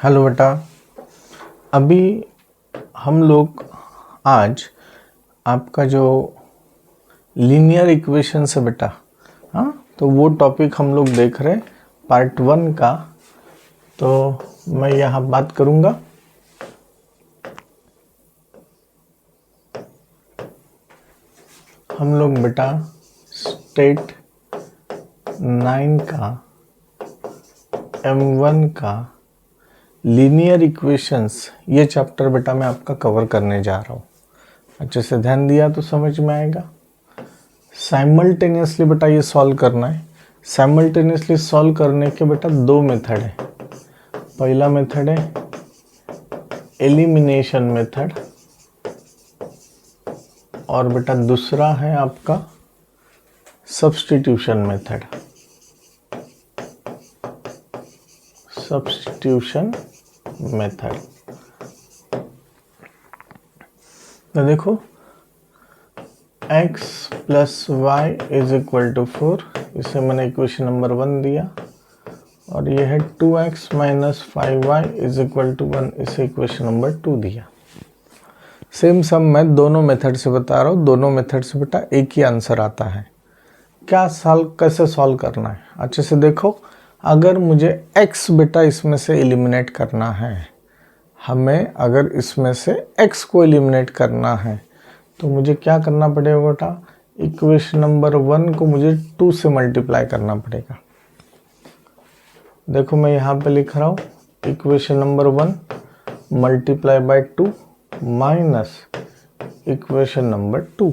Hello बेटा, अभी हम लोग आज आपका जो लीनियर इक्वेशंस है बेटा, हाँ, तो वो टॉपिक हम लोग देख रहे पार्ट 1 का। तो मैं यहाँ बात करूँगा। हम लोग बेटा स्टेट 9 का M1 का लीनियर इक्वेशंस ये चैप्टर बेटा मैं आपका कवर करने जा रहा हूँ। अच्छे से ध्यान दिया तो समझ में आएगा। साइमल्टेनियसली बेटा ये सॉल्व करना है। साइमल्टेनियसली सॉल्व करने के बेटा दो मेथड है। पहला मेथड है एलिमिनेशन मेथड और बेटा दूसरा है आपका सब्स्टिट्यूशन मेथड। सब्स्टिट्यूशन मेथड तो देखो x plus Y is equal to 4, इसे मैंने इक्वेशन नंबर 1 दिया, और ये है 2x minus 5y is equal to 1, इसे इक्वेशन नंबर 2 दिया। सेम सम मैं दोनों मेथड से बता रहा हूँ, दोनों मेथड से बेटा एक ही आंसर आता है। क्या कैसे सॉल्व करना है अच्छे से देखो। अगर मुझे x बेटा इसमें से एलिमिनेट करना है, हमें अगर इसमें से x को एलिमिनेट करना है तो मुझे क्या करना पड़ेगा बेटा, इक्वेशन नंबर 1 को मुझे 2 से मल्टीप्लाई करना पड़ेगा। देखो मैं यहाँ पे लिख रहा हूँ equation number 1 multiply by 2 minus equation number 2।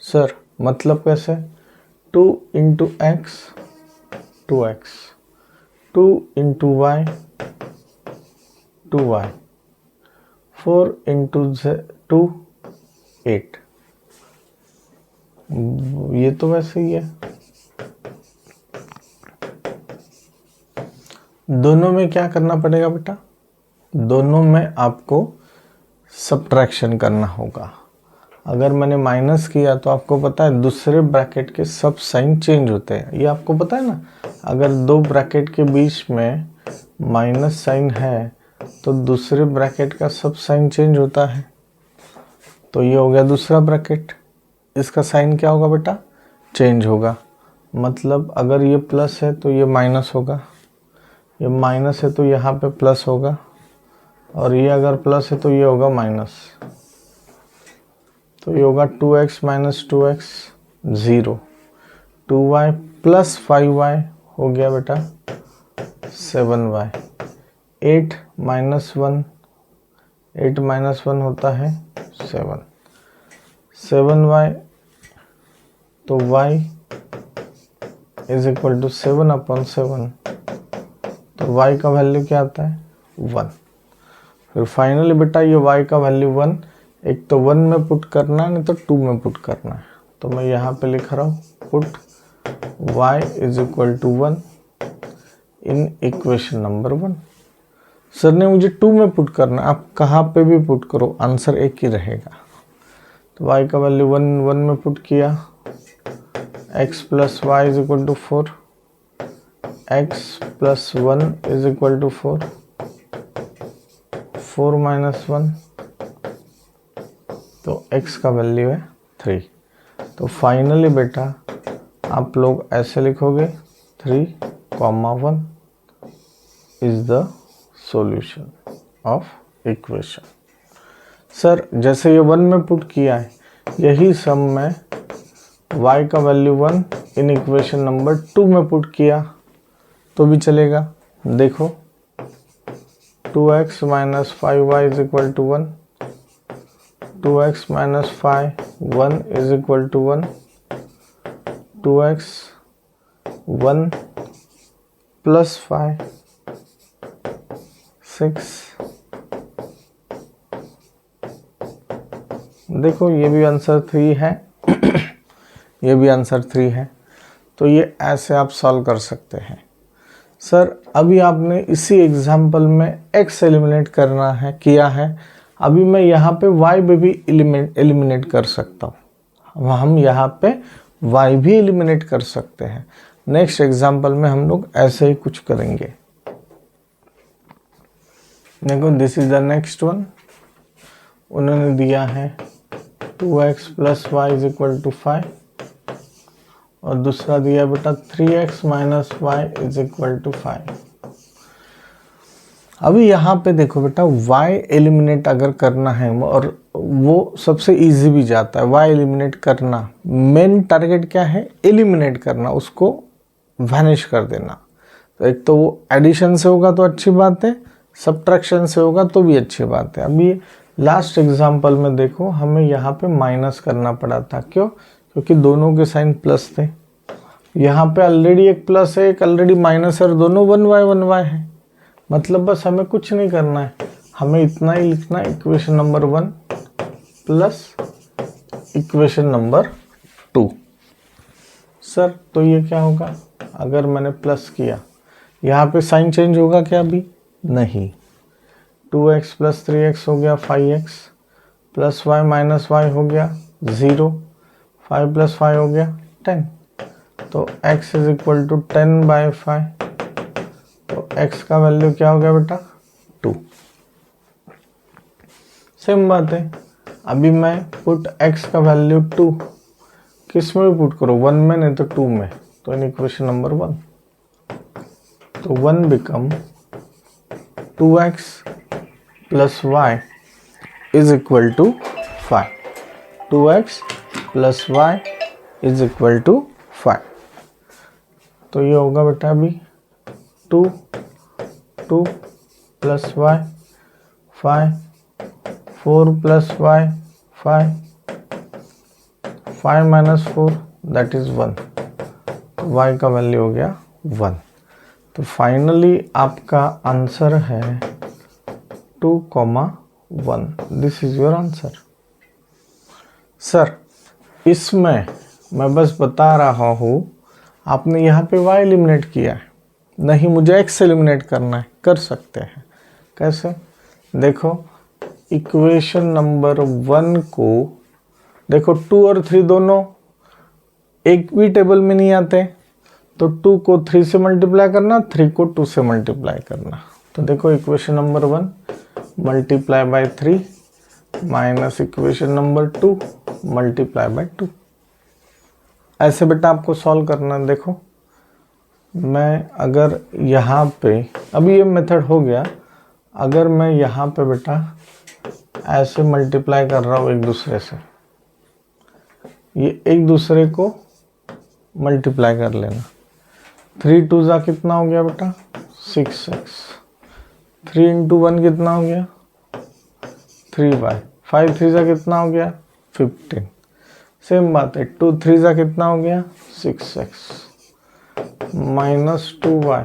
Sir मतलब कैसे, 2 into X 2x, 2 into Y 2y, 4 into 2 8। ये तो वैसे ही है। दोनों में क्या करना पड़ेगा बेटा, दोनों में आपको सब्ट्रैक्शन करना होगा। अगर मैंने माइनस किया तो आपको पता है दूसरे ब्रैकेट के सब साइन चेंज होते हैं, ये आपको पता है ना। अगर दो ब्रैकेट के बीच में माइनस साइन है तो दूसरे ब्रैकेट का सब साइन चेंज होता है। तो ये हो गया दूसरा ब्रैकेट, इसका साइन क्या होगा बेटा, चेंज होगा। मतलब अगर ये प्लस है तो ये माइनस होगा, ये माइनस है तो यहाँ पे प्लस होगा, और ये अगर प्लस है तो ये होगा माइनस। तो ये होगा 2x minus 2x 0, 2y plus 5y हो गया बेटा 7y, 8 माइनस 1, 8 माइनस 1 होता है 7, 7y, तो y is equal to 7 upon 7, तो y का वैल्यू क्या आता है 1। फिर फाइनली बेटा ये y का वैल्यू 1, एक तो 1 में पुट करना है, नहीं तो 2 में पुट करना है। तो मैं यहाँ पे लिख रहा हूँ put y is equal to 1 in equation number 1। Sir ने मुझे 2 में पुट करना, आप कहाँ पे भी पुट करो आंसर एक ही रहेगा। तो y का वैल्यू 1 में पुट किया, x plus Y is equal to 4, x plus 1 is equal to 4, 4 minus 1, तो x का वैल्यू है 3। तो फाइनली बेटा आप लोग ऐसे लिखोगे 3,1 is the solution of equation. Sir जैसे ये 1 में पुट किया है, यही सम में y का वैल्यू 1 इन इक्वेशन नंबर 2 में पुट किया तो भी चलेगा। देखो 2x minus 5y is equal to 1, 2x minus 5 1 is equal to 1, 2x 1 plus 5 6। देखो ये भी आंसर 3 है ये भी आंसर 3 है। तो ये ऐसे आप सॉल्व कर सकते हैं। सर अभी आपने इसी एग्जाम्पल में x एलिमिनेट करना है किया है, अभी मैं यहाँ पे y भी एलिमिनेट कर सकता हूँ। हम यहाँ पे y भी एलिमिनेट कर सकते हैं। नेक्स्ट एग्जाम्पल में हम लोग ऐसे ही कुछ करेंगे। देखो this is the next one, उन्होंने दिया है 2x + y = 5 और दूसरा दिया बेटा 3x - y = 5। अभी यहाँ पे देखो बेटा y एलिमिनेट अगर करना है और वो सबसे इजी भी जाता है, y एलिमिनेट करना, मेन टारगेट क्या है, एलिमिनेट करना, उसको वैनिश कर देना। तो एक तो वो एडिशन से होगा तो अच्छी बात है, सब्ट्रैक्शन से होगा तो भी अच्छी बात है। अभी लास्ट एग्जांपल में देखो हमें यहाँ पे माइनस करना पड़ा था, क्यों? क्योंकि दोनों के साइन प्लस थे। यहाँ पे ऑलरेडी एक प्लस है, एक ऑलरेडी माइनस है और दोनों 1y है। मतलब बस हमें कुछ नहीं करना है, हमें इतना ही लिखना है, equation number 1 plus equation number 2। Sir तो ये क्या होगा, अगर मैंने प्लस किया यहाँ पे साइन चेंज होगा क्या? अभी नहीं। 2x + 3x हो गया 5x प्लस y - y हो गया 0, 5 + 5 हो गया 10। तो x = 10/5। तो x का वैल्यू क्या हो गया बेटा? 2। सेम बात है, अभी मैं पुट x का वैल्यू 2 किस में भी पुट करो, 1 में नहीं तो 2 में, तो इन इक्वेशन नंबर 1। तो 1 become 2x + y = 5। 2x + y = 5। तो ये होगा बेटा अभी 2 + y 5, 4 + y 5, 5 - 4 दैट इज 1। तो y का वैल्यू हो गया 1। तो फाइनली आपका आंसर है 2,1। This is your answer. Sir इसमें मैं बस बता रहा हूँ, आपने यहाँ पे y एलिमिनेट किया है, नहीं मुझे x एलिमिनेट करना है, कर सकते हैं। कैसे? देखो इक्वेशन नंबर 1 को देखो 2 और 3 दोनों एक भी टेबल में नहीं आते, तो 2 को 3 से मल्टीप्लाई करना, 3 को 2 से मल्टीप्लाई करना। तो देखो equation number 1 × 3 minus equation number 2 × 2। ऐसे बेटा आपको सॉल्व करना है। देखो मैं अगर यहाँ पे, अभी ये मेथड हो गया, अगर मैं यहाँ पे बेटा ऐसे मल्टीप्लाई कर रहा हूँ एक दूसरे से, ये एक दूसरे को मल्टीप्लाई कर लेना। 3 × 2 कितना हो गया बेटा? 6x। 3 × 1 कितना हो गया? 3y। 5 × 3 कितना हो गया? 15। सेम बात है, 2 × 3 कितना हो गया? 6x - 2y।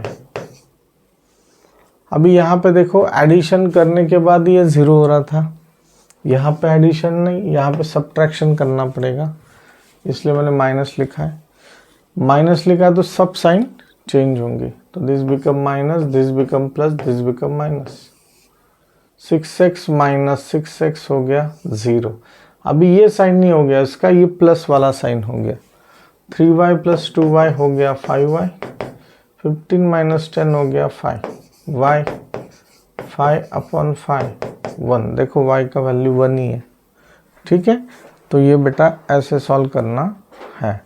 अभी यहाँ पे देखो एडिशन करने के बाद ये 0 हो रहा था, यहाँ पे एडिशन नहीं, यहाँ पे सब्ट्रैक्शन करना पड़ेगा, इसलिए मैंने माइनस लिखा है। माइनस लिखा है तो सब साइन चेंज होंगे, तो this become minus, this become plus, this become minus. 6x - 6x हो गया 0। अभी ये साइन नहीं हो गया इसका, ये प्लस वाला साइन हो गया। 3y + 2y हो गया 5y। 15 - 10 हो गया 5y। 5/5 1। देखो y का वैल्यू 1 ही है, ठीक है। तो ये बेटा ऐसे सॉल्व करना है।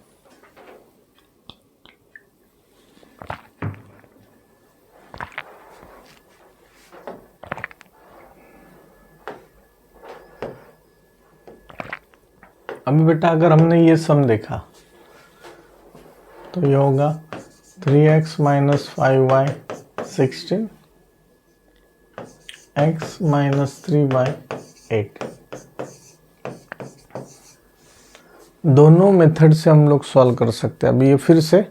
अभी बेटा अगर हमने ये सम देखा तो ये होगा 3x - 5y 16, x - 3y 8। दोनों मेथड से हम लोग सॉल्व कर सकते हैं। अभी ये फिर से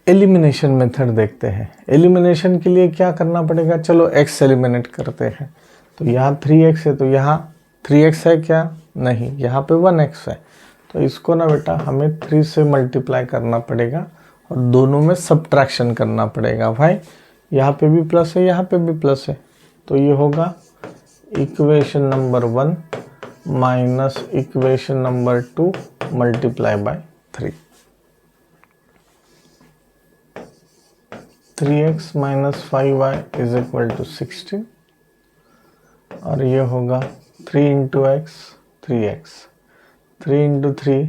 एलिमिनेशन मेथड देखते हैं। एलिमिनेशन के लिए क्या करना पड़ेगा? चलो x एलिमिनेट करते हैं। तो यहाँ 3x है, तो यहाँ 3x है क्या? नहीं, यहाँ पे 1x है। तो इसको ना बेटा हमें 3 से मल्टीप्लाई करना पड़ेगा और दोनों में सब्ट्रैक्शन करना पड़ेगा। भाई यहाँ पे भी प्लस है, यहाँ पे भी प्लस है, तो ये होगा equation number 1 minus equation number 2 × 3। 3x minus 5y is equal to 16 और ये होगा 3 into X 3x, 3 into 3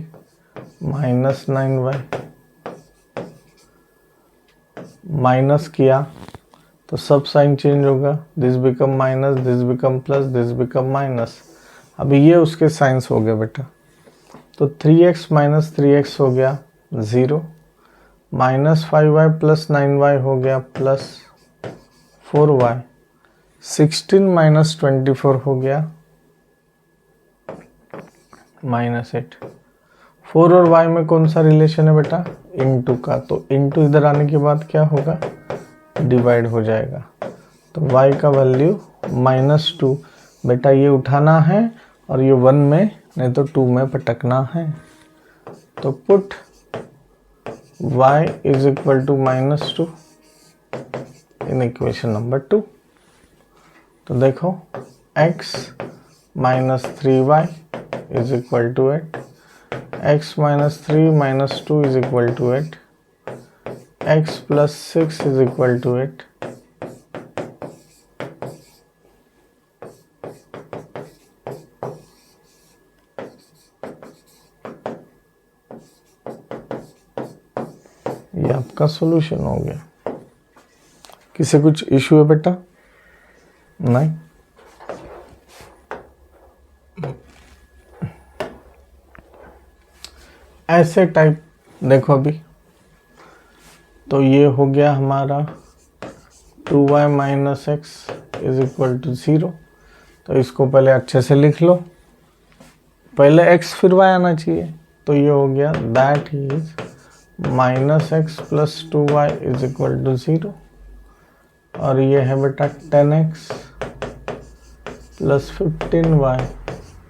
minus 9y, minus किया तो सब साइन चेंज होगा, this become minus, this become plus, this become minus. अभी ये उसके साइंस हो गए बेटा, तो 3x माइनस 3x हो गया 0, माइनस 5y प्लस 9y हो गया प्लस 4y, 16 माइनस 24 हो गया -8। 4 और y में कौन सा रिलेशन है बेटा? इनटू का, तो इनटू इधर आने के बाद क्या होगा? डिवाइड हो जाएगा, तो y का वैल्यू -2। बेटा ये उठाना है और ये 1 में नहीं तो 2 में पटकना है, तो put y is equal to -2 in equation number 2। तो देखो x minus 3y is equal to 8, x minus 3 minus 2 is equal to 8, x plus 6 is equal to 8। ये आपका सॉल्यूशन हो गया। किसी कुछ इश्यू है बेटा? नहीं। ऐसे टाइप देखो अभी, तो ये हो गया हमारा 2y minus x is equal to 0। तो इसको पहले अच्छे से लिख लो, पहले x फिर y आना चाहिए, तो ये हो गया that is minus x plus 2y is equal to 0, और ये है बेटा 10x plus 15y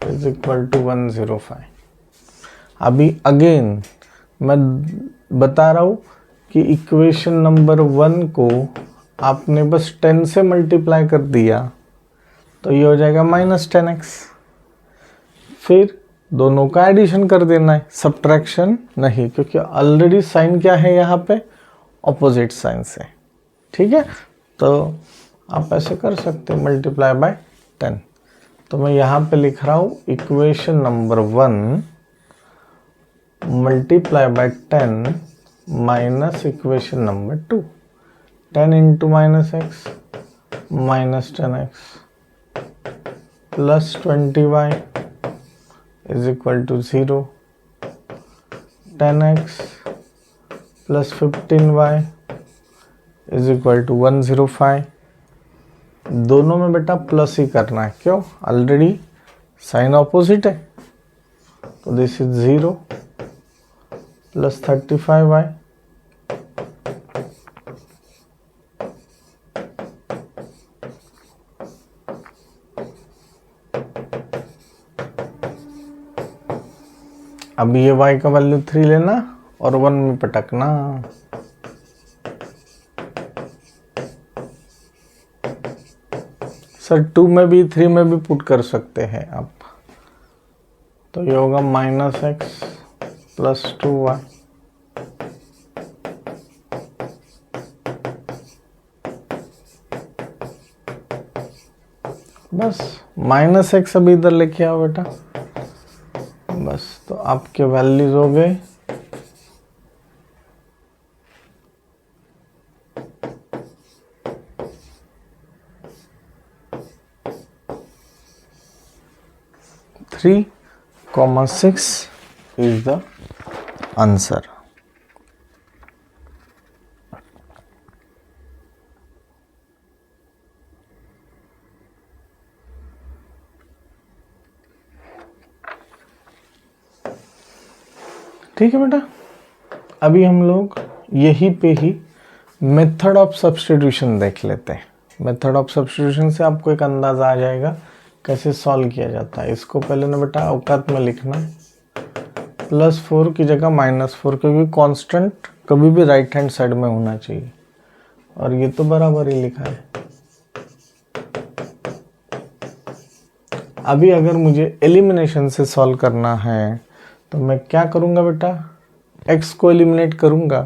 is equal to 105। अभी अगेन मैं बता रहा हूँ कि इक्वेशन नंबर 1 को आपने बस 10 से मल्टीप्लाई कर दिया तो ये हो जाएगा -10x। फिर दोनों का एडिशन कर देना है, सब्ट्रैक्शन नहीं, क्योंकि ऑलरेडी साइन क्या है यहाँ पे? ऑपोजिट साइन से। ठीक है, तो आप ऐसे कर सकते हैं मल्टीप्लाई बाय 10। तो मैं यहाँ पे लिख रहा हूँ equation number 1 multiply by 10 minus equation number 2, 10 into minus X minus 10x plus 20y is equal to 0, 10x plus 15y is equal to 105। दोनों में बेटा प्लस ही करना है, क्यों? ऑलरेडी साइन ऑपोजिट है, तो दिस इज 0 प्लस 35y अब ये y का वैल्यू 3 लेना और 1 में पटकना। सर 2 में भी 3 में भी पुट कर सकते हैं आप, तो ये होगा -x प्लस 2y बस, -x अभी इधर लेके आओ बेटा, बस। तो आपके वैल्यूज हो गए three comma 6 is the answer. ठीक है बेटा, अभी हम लोग यही पे ही मेथड ऑफ सब्स्टिट्यूशन देख लेते हैं। मेथड ऑफ सब्स्टिट्यूशन से आपको एक अंदाज़ा आ जाएगा कैसे सॉल्व किया जाता है। इसको पहले ना बेटा अवकात में लिखना है, +4 की जगह -4, क्योंकि कांस्टेंट कभी भी राइट हैंड साइड में होना चाहिए, और ये तो बराबर ही लिखा है। अभी अगर मुझे एलिमिनेशन से सॉल्व करना है तो मैं क्या करूँगा बेटा? x को एलिमिनेट करूँगा,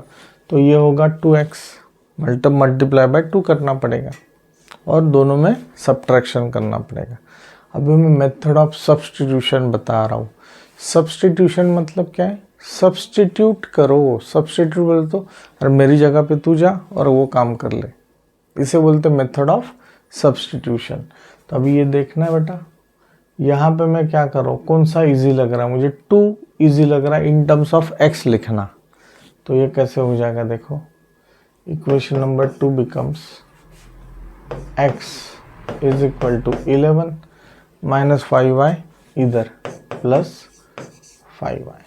तो ये होगा 2x मल्टीप्लाई बाय 2 करना पड़ेगा और दोनों में सब्ट्रैक्शन करना पड़ेगा। अभी मैं मेथड ऑफ सब्स्टिट्यूशन बता रहा हूँ। सब्स्टिट्यूशन मतलब क्या है? सब्स्टिट्यूट करो। सब्स्टिट्यूट बोले तो अरे मेरी जगह पे तू जा और वो काम कर ले, इसे बोलते हैं मेथड ऑफ सब्स्टिट्यूशन। तो अभी ये देखना है बेटा, यहाँ पे मैं क्या कर रहा हूँ, कौन सा इजी लग रहा है मुझे? 2 इजी लग रहा है इन टर्म्स ऑफ x लिखना। तो ये कैसे हो जाएगा देखो, equation number 2 becomes x is equal to 11 minus 5y इधर प्लस 5y।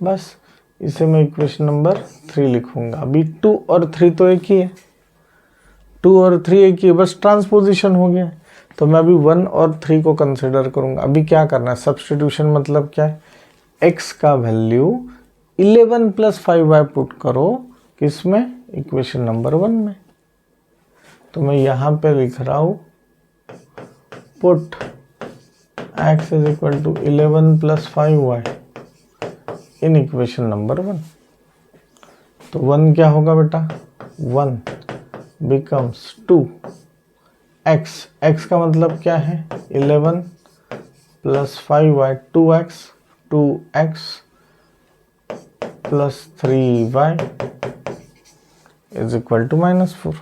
बस इसे मैं इक्वेशन नंबर 3 लिखूंगा। अभी 2 और 3 तो एक ही है, 2 और 3 एक ही है, बस ट्रांसपोजिशन हो गया। तो मैं अभी 1 और 3 को कंसिडर करूंगा। अभी क्या करना है, सब्स्टिट्यूशन मतलब क्या है, x का वैल्यू 11 प्लस 5y पुट करो किसमें, इक्वेशन नंबर 1 में। तो मैं यहाँ पे लिख रहा हूँ put x is equal to 11 plus 5y in equation number 1। तो 1 क्या होगा बेटा, 1 बिकम्स 2 x का मतलब क्या है, 11 plus 5y 2x plus 3y is equal to -4।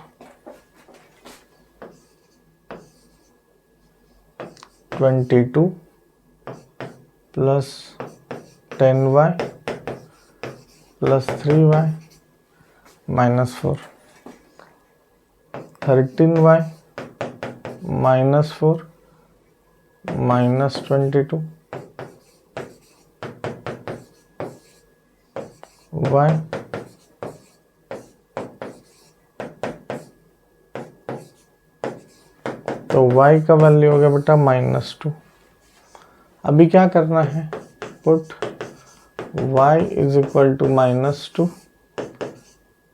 22 plus 10y plus 3y -4, 13y -4 -22 y तो y का वैल्यू हो गया बेटा -2। अभी क्या करना है, put y is equal to -2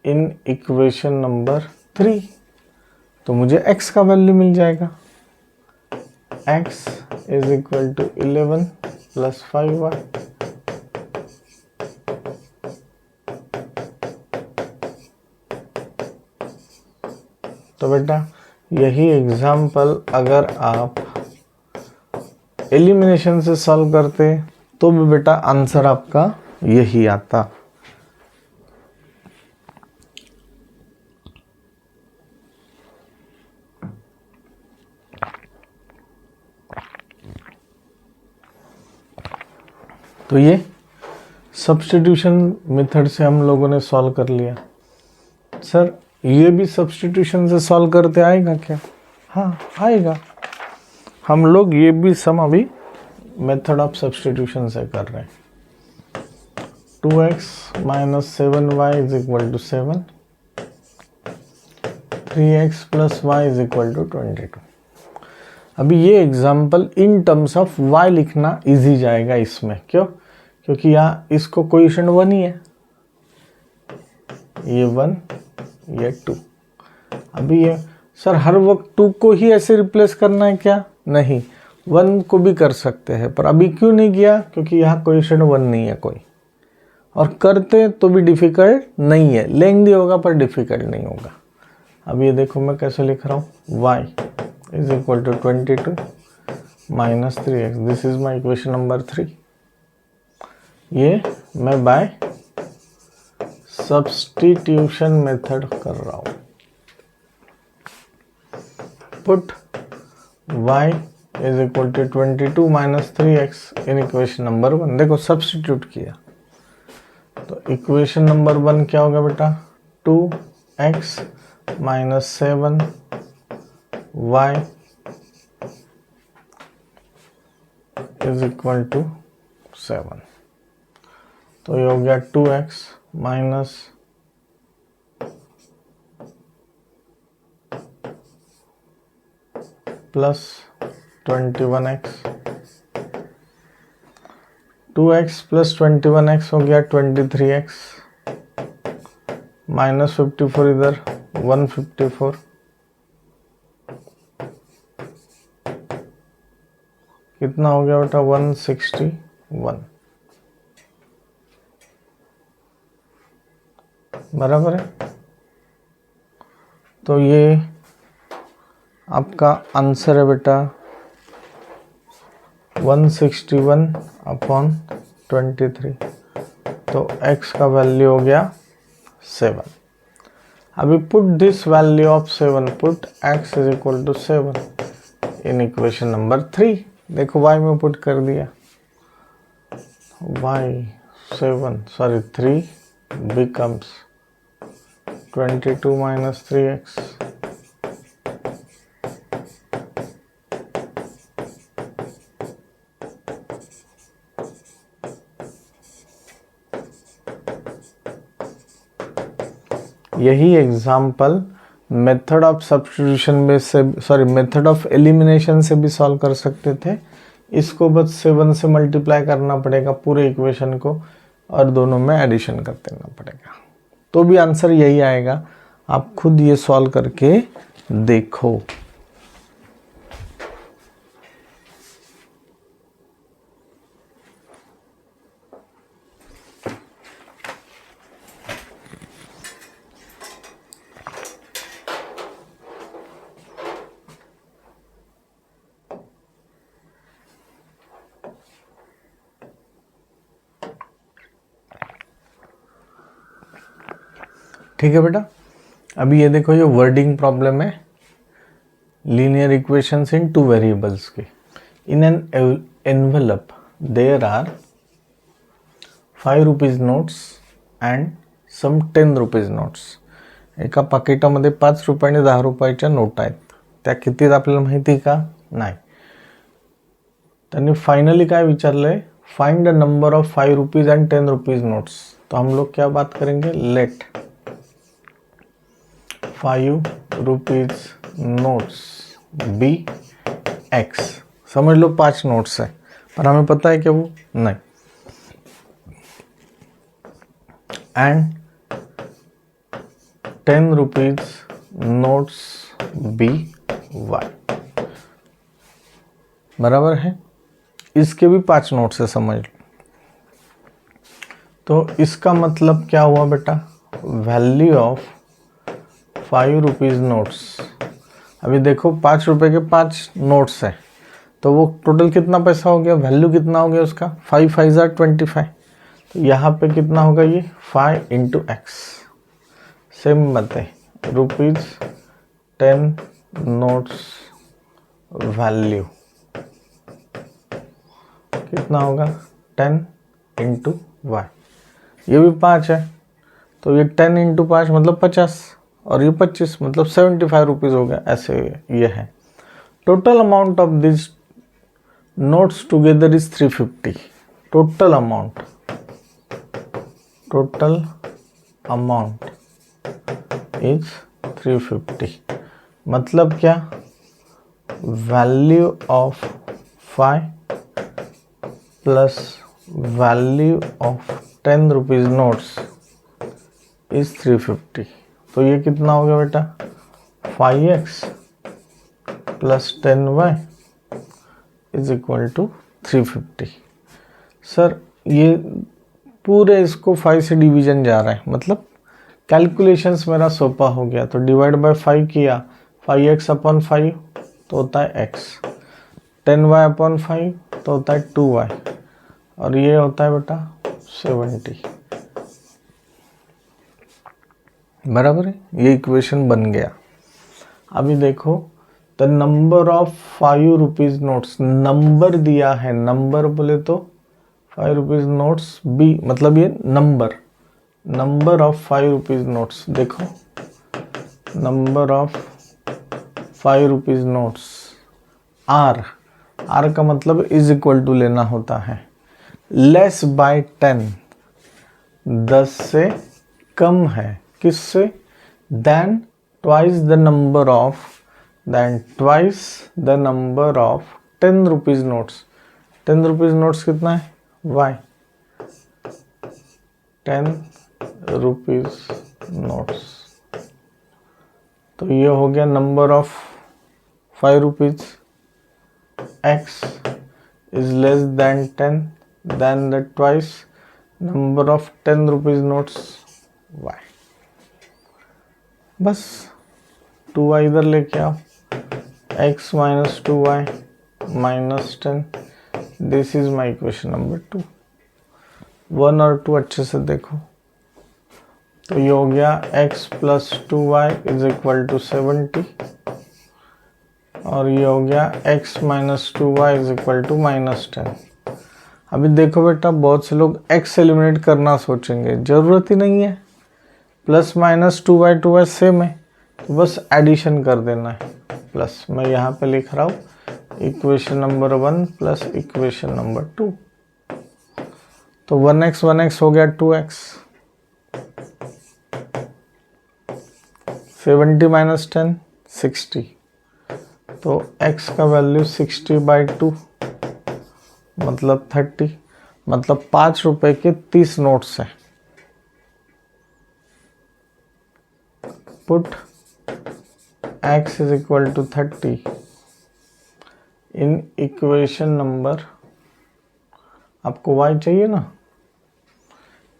in equation number 3। तो मुझे x का वैल्यू मिल जाएगा, x is equal to 11 plus 5y तो बेटा यही एग्जाम्पल अगर आप एलिमिनेशन से सॉल्व करते तो भी बेटा आंसर आपका यही आता। तो ये सब्स्टिट्यूशन मेथड से हम लोगों ने सॉल्व कर लिया। सर ये भी सब्स्टिट्यूशन से सॉल्व करते आएगा क्या? हाँ आएगा। हम लोग ये भी सम अभी मेथड ऑफ सब्स्टिट्यूशन से कर रहे हैं। 2x minus 7y is equal to 7, 3x plus y is equal to 22। अभी ये example in terms of y लिखना इजी जाएगा इसमें। क्यों? क्योंकि यहाँ इसको कोएफिशिएंट 1 ही है, ये 1 ये 2। अभी ये सर हर वक्त 2 को ही ऐसे रिप्लेस करना है क्या? नहीं, 1 को भी कर सकते हैं, पर अभी क्यों नहीं किया? क्योंकि यहाँ कोएफिशिएंट 1 नहीं है कोई, और करते तो भी डिफिकल्ट नहीं है, लेंथी होगा पर डिफिकल्ट नहीं होगा। अब ये देखो मैं कैसे लिख रहा हूँ, y is equal to 22 minus 3x, this is my equation number 3। ये मैं बाय सब्स्टिट्यूशन मेथड कर रहा हूँ। Put y is equal to 22 minus 3x in equation number 1। देखो सब्स्टिट्यूट किया तो इक्वेशन नंबर 1 क्या होगा बेटा, 2x minus 7y is equal to 7। तो ये हो गया 2x minus plus 21x, 2x plus 21x हो गया 23x माइनस 54 इधर 154, कितना हो गया बेटा 161, बराबर है। तो ये आपका आंसर है बेटा 161/23। तो x का वैल्यू हो गया 7। अभी put this value of 7, put x is equal to 7 in equation number 3। देखो y में पुट कर दिया, y 3 becomes 22 minus 3x। यही एग्जाम्पल मेथड ऑफ सब्स्टिट्यूशन में से मेथड ऑफ एलिमिनेशन से भी सॉल्व कर सकते थे। इसको बस 7 से मल्टीप्लाई करना पड़ेगा पूरे इक्वेशन को और दोनों में एडिशन कर देना पड़ेगा, तो भी आंसर यही आएगा। आप खुद ये सॉल्व करके देखो। ठीक है बेटा, अभी ये देखो, ये वर्डिंग प्रॉब्लम है, लीनियर इक्वेशंस इन 2 वेरिएबल्स की। In an envelope there are 5 rupees notes and some 10 rupees notes. एका पाकिटामध्ये 5 रुपये आणि 10 रुपयाच्या नोट आहेत, त्या किती आपल्याला माहिती का नाही। त्यांनी फाइनली काय विचारलंय, find the number of 5 rupees and 10 rupees notes. तो हम लोग क्या बात करेंगे, let 5 rupees notes be x. समझ लो 5 नोट्स है, पर हमें पता है क्या वो नहीं। And 10 rupees notes be Y, बराबर है। इसके भी 5 नोट्स है, समझ लो। तो इसका मतलब क्या हुआ बेटा, वैल्यू ऑफ 5 रुपीज नोट्स। अभी देखो 5 रुपए के 5 नोट्स है, तो वो टोटल कितना पैसा हो गया, वैल्यू कितना हो गया उसका, 5 5 25। तो यहाँ पे कितना होगा, ये 5 इंटू एक्स। सेम बात है, रुपीज 10 नोट्स वैल्यू कितना होगा, 10 इंटू वाई। ये भी 5 है, तो ये 10 इंटू 5 मतलब 50, और ये 25 मतलब 75 रुपीज़ हो गया। ऐसे ये है। Total amount of this notes together is 350। Total amount is 350। मतलब क्या, value of 5 plus value of 10 rupees notes is 350। तो ये कितना हो गया बेटा, 5x plus 10y is equal to 350। Sir ये पूरे इसको 5 से डिवीजन जा रहा है, मतलब कैलकुलेशंस मेरा सोपा हो गया। तो डिवाइड बाय 5 किया, 5x अपॉन 5 तो होता है x, 10y अपॉन 5 तो होता है 2y, और ये होता है बेटा 70। बराबर है, ये इक्वेशन बन गया। अभी देखो, the number of 5 rupees notes, number दिया है, नंबर बोले तो 5 रुपीज नोट्स बी, मतलब ये नंबर ऑफ 5 रुपीज नोट्स। देखो, number of 5 rupees notes are का मतलब इज इक्वल टू लेना होता है, लेस बाय 10, 10 से कम है, किससे, then twice the number of 10 rupees notes. 10 rupees notes कितना है, वाई, 10 रुपीज नोट्स। तो ये हो गया number of 5 rupees, X is less than 10, then the twice number of 10 rupees notes, Y. बस 2y इधर लेके आओ, x minus 2y minus 10, this is my equation number 2। 1 और 2 अच्छे से देखो, तो ये हो गया x plus 2y is equal to 70, और ये हो गया x minus 2y is equal to minus 10। अभी देखो बेटा, बहुत से लोग x एलिमिनेट करना सोचेंगे, ज़रूरत ही नहीं है, प्लस माइनस 2y सेम है, तो बस एडिशन कर देना है। प्लस मैं यहाँ पे लिख रहा हूँ equation number 1 plus equation number 2, तो 1x हो गया 2x, 70 माइनस 10 60, तो x का वैल्यू 60/2 मतलब 30, मतलब 5 रुपए के 30 नोट्स हैं। Put x is equal to 30 in equation number, आपको y चाहिए ना,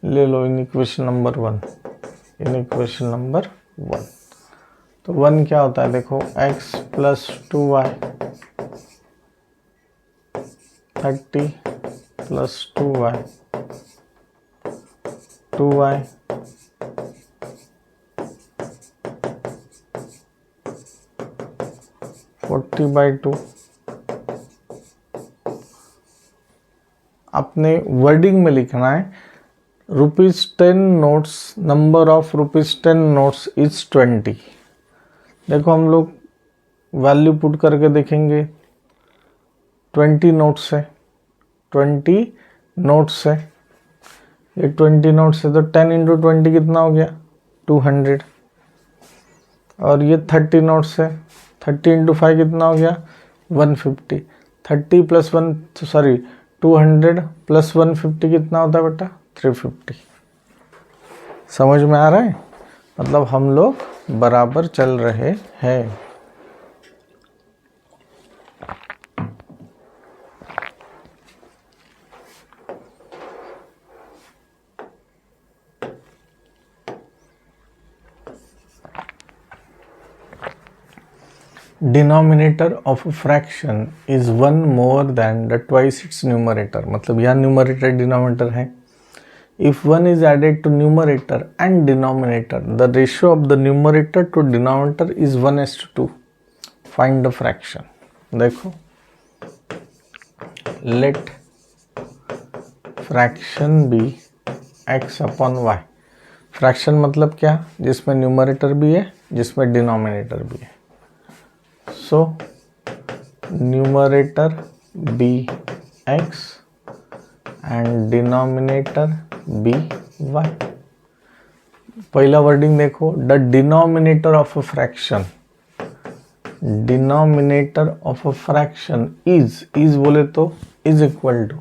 ले लो in equation number 1, in equation number 1। तो 1 क्या होता है, देखो x plus 2y 30 plus 2y 2y 40/2। अपने वर्डिंग में लिखना है ₹10 notes, number of ₹10 notes is 20। देखो हम लोग वैल्यू पुट करके देखेंगे, 20 नोट्स है, 20 नोट्स है, ये 20 नोट्स है, तो 10 इंटू 20 कितना हो गया 200, और ये 30 नोट्स है, 30 इंटू 5 कितना हो गया 150, 30 प्लस 1 सॉरी 200 प्लस 150 कितना होता है बेटा 350। समझ में आ रहा है, मतलब हम लोग बराबर चल रहे हैं। Denominator of a fraction is one more than the twice its numerator, मतलब यहाँ numerator denominator है। If one is added to numerator and denominator, the ratio of the numerator to denominator is 1:2. Find the fraction। देखो, let fraction be x upon y। Fraction मतलब क्या, जिसमें numerator भी है जिसमें डिनोमिनेटर भी है। So numerator be x and denominator be y। पहला वर्डिंग देखो, the denominator of a fraction, denominator of a fraction is बोले तो इज इक्वल टू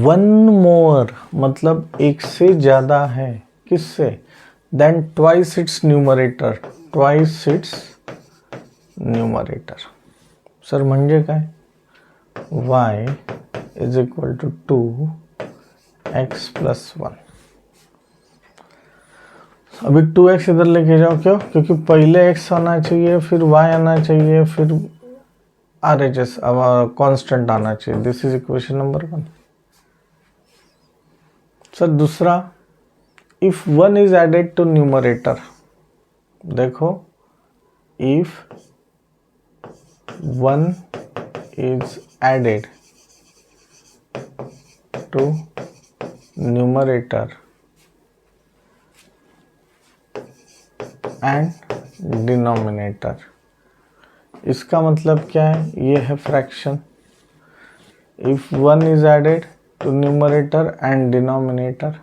1 मोर, मतलब एक से ज्यादा है, किससे, then twice its numerator, twice its numerator. Sir म्हणजे काय, y is equal to 2x plus 1। अभी 2x इधर लेके जाओ, क्यों, क्योंकि पहले x आना चाहिए, फिर y आना चाहिए, फिर RHS अब कांस्टेंट आना चाहिए। This is equation number 1। Sir दूसरा, if 1 is added to numerator, देखो if 1 is added to numerator and denominator, इसका मतलब क्या है, ये है fraction. If 1 is added to numerator and denominator,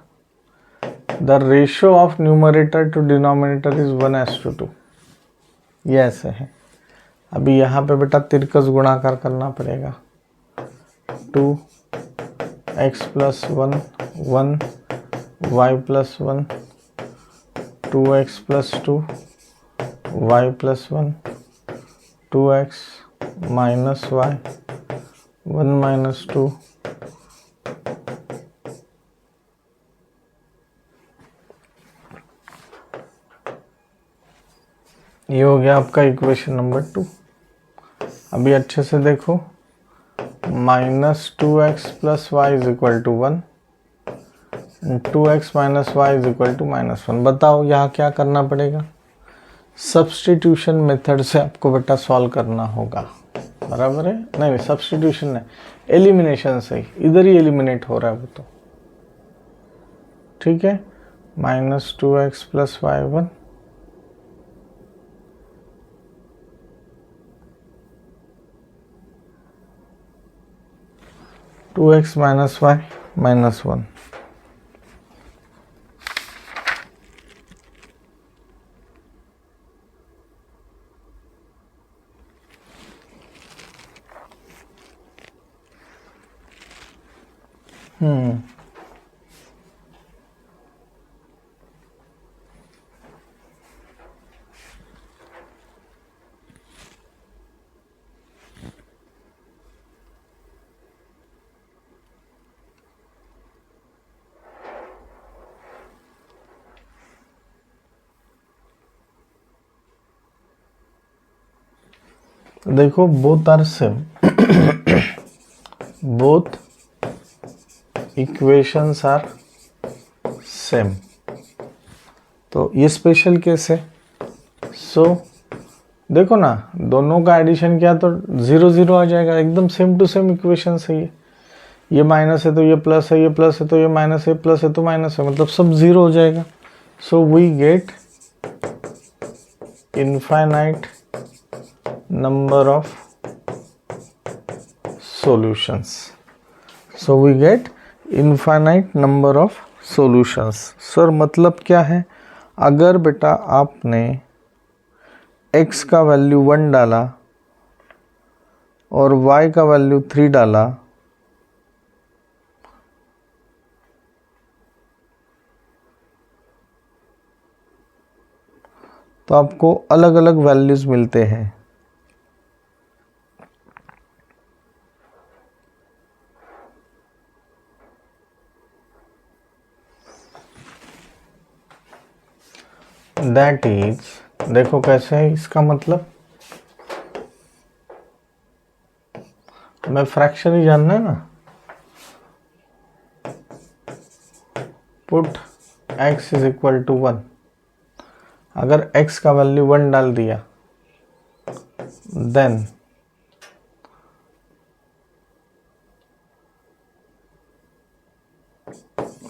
the ratio of numerator to denominator is 1:2। ये ऐसे है। अभी यहाँ पे बेटा तिरकस गुणाकार करना पड़ेगा, 2x plus 1 1 y plus 1 2x plus 2 y plus 1 2x minus y 1 minus 2 ये हो गया आपका इक्वेशन नंबर 2। अभी अच्छे से देखो, -2x + y = 1, 2x - y = -1। बताओ यहाँ क्या करना पड़ेगा? सब्स्टिट्यूशन मेथड से आपको बेटा सॉल्व करना होगा, बराबर है? नहीं सब्स्टिट्यूशन नहीं, एलिमिनेशन से ही, इधर ही एलिमिनेट हो रहा है वो तो, ठीक है। -2x + y1 2x - y -1। देखो both are same, both equations are same, तो ये स्पेशल केस है। सो देखो ना, दोनों का एडिशन किया तो 0 0 आ जाएगा, एकदम सेम टू सेम इक्वेशन है ये माइनस है तो ये प्लस है, ये प्लस है तो ये माइनस है, प्लस है तो माइनस है, मतलब सब 0 हो जाएगा। So we get infinite number of solutions. So we get infinite number of solutions. Sir मतलब क्या है? अगर बेटा आपने x का वैल्यू 1 डाला और y का वैल्यू 3 डाला, तो आपको अलग अलग वैल्यूज मिलते हैं। दैट इज, देखो कैसे है इसका मतलब, मैं फ्रैक्शन ही जानना है ना। पुट x = 1, अगर x का वैल्यू 1 डाल दिया, देन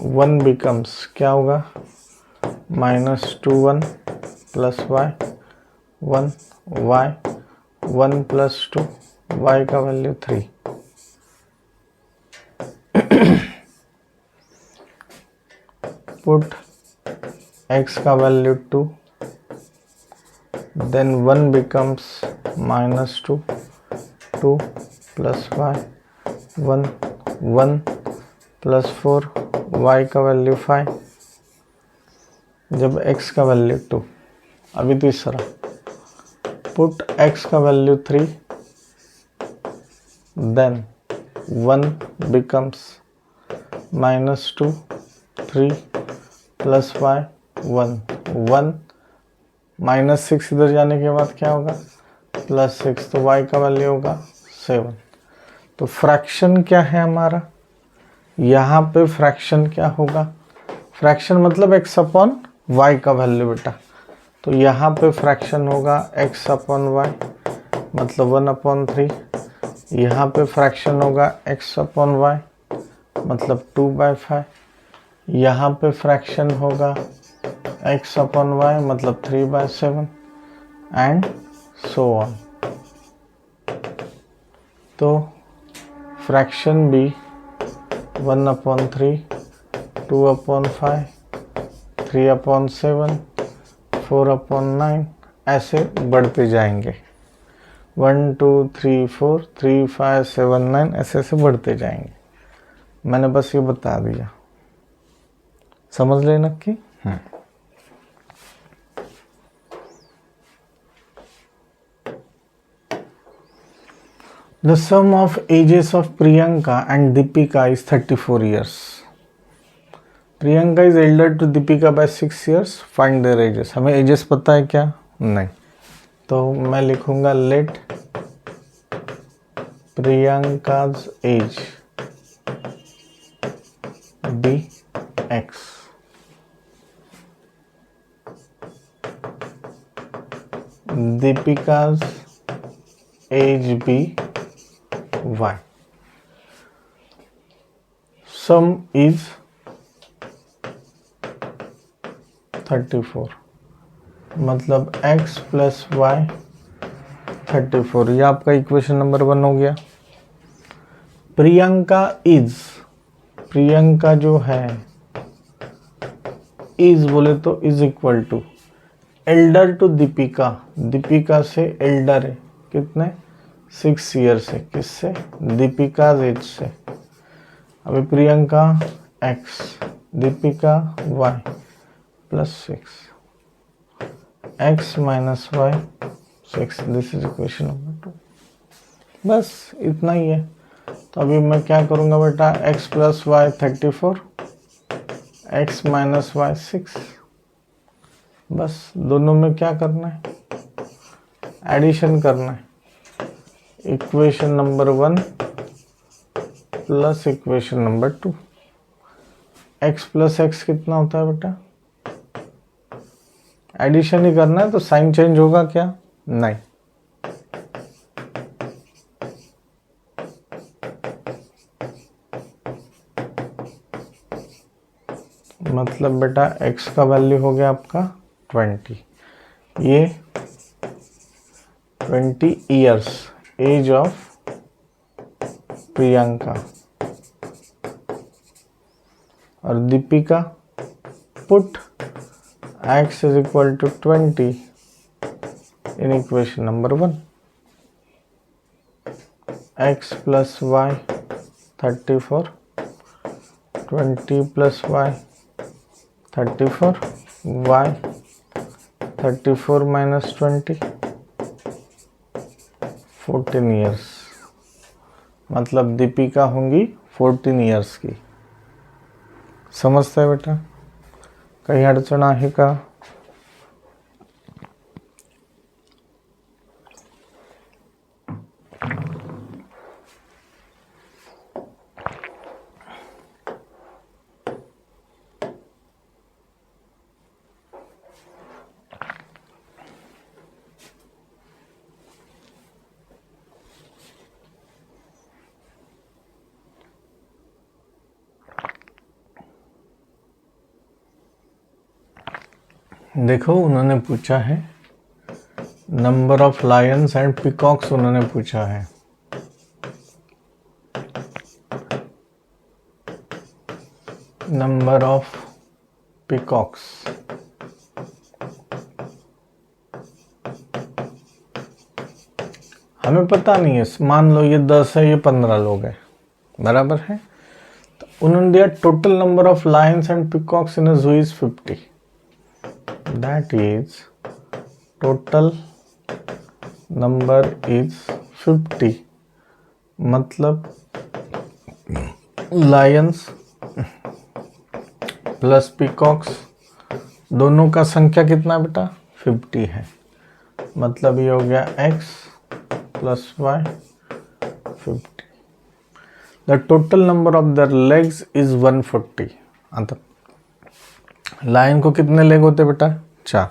वन बिकम्स, क्या होगा? -21 + y 1 y 1 + 2 y का वैल्यू 3। पुट x का value 2, then 1 becomes -2 2 + y 1 1 + 4 y का वैल्यू 5, जब x का वैल्यू 2। अभी तीसरा, पुट x का वैल्यू 3, देन 1 बिकम्स -2 3 + y 1 1 -6, इधर जाने के बाद क्या होगा? +6, तो y का वैल्यू होगा 7। तो फ्रैक्शन क्या है हमारा? यहाँ पे फ्रैक्शन क्या होगा? फ्रैक्शन मतलब x/y का वैल्यू बेटा, तो यहाँ पे फ्रैक्शन होगा x/y मतलब 1/3। यहाँ पे फ्रैक्शन होगा x/y मतलब 2/5। यहाँ पे फ्रैक्शन होगा x/y मतलब 3/7 एंड सो ऑन। तो फ्रैक्शन भी 1/3 2/5 3/7 4/9 ऐसे बढ़ते जाएंगे। 1 2 3 4 3 5 7 9 ऐसे ऐसे बढ़ते जाएंगे। मैंने बस ये बता दिया, समझ लेना कि The sum of ages of Priyanka and Deepika is 34 years. Priyanka is elder to Deepika by 6 years. Find their ages. हमें ages पता है क्या? नहीं। तो मैं लिखूंगा let Priyanka's age be x, Deepika's age be y. Sum is 34, मतलब x प्लस वाई 34. ये आपका इक्वेशन नंबर 1 हो गया. प्रियंका इज, प्रियंका जो है इज बोले तो is equal to elder to Deepika, Deepika से एल्डर है कितने 6 ईयर से, किससे दीपिका एज से. अभी Priyanka x, Deepika y plus 6, x minus Y 6. This is equation number 2. बस इतना ही है. तो अभी मैं क्या करूँगा बेटा, x plus Y 34, x minus Y 6. बस दोनों में क्या करना है, एडिशन करना है. Equation number 1 plus equation number 2. x plus x कितना होता है बेटा, एडिशन ही करना है. तो साइन चेंज होगा क्या, नहीं. मतलब बेटा x का वैल्यू हो गया आपका 20. ये 20 ईयर्स एज ऑफ प्रियंका, और Deepika put x is equal to 20 in equation number 1. x plus Y 34, 20 plus Y 34, y 34 minus 20 14 years. मतलब दीपिका होंगी 14 ईयर्स की. समझता है बेटा, कहीं अड़चन आहे का. देखो उन्होंने पूछा है number of lions and peacocks, उन्होंने पूछा है. नंबर ऑफ पिकॉक्स, हमें पता नहीं है. मान लो ये 10 है, ये 15 लोग हैं, बराबर है. तो उन्होंने दिया total number of lions and peacocks in a zoo is 50. That is total number is 50. मतलब लायंस प्लस पिकॉक्स दोनों का संख्या कितना बेटा 50 है. मतलब ये हो गया x plus Y 50. The total number of their legs is 140. मतलब लायन को कितने लेग होते बेटा 4.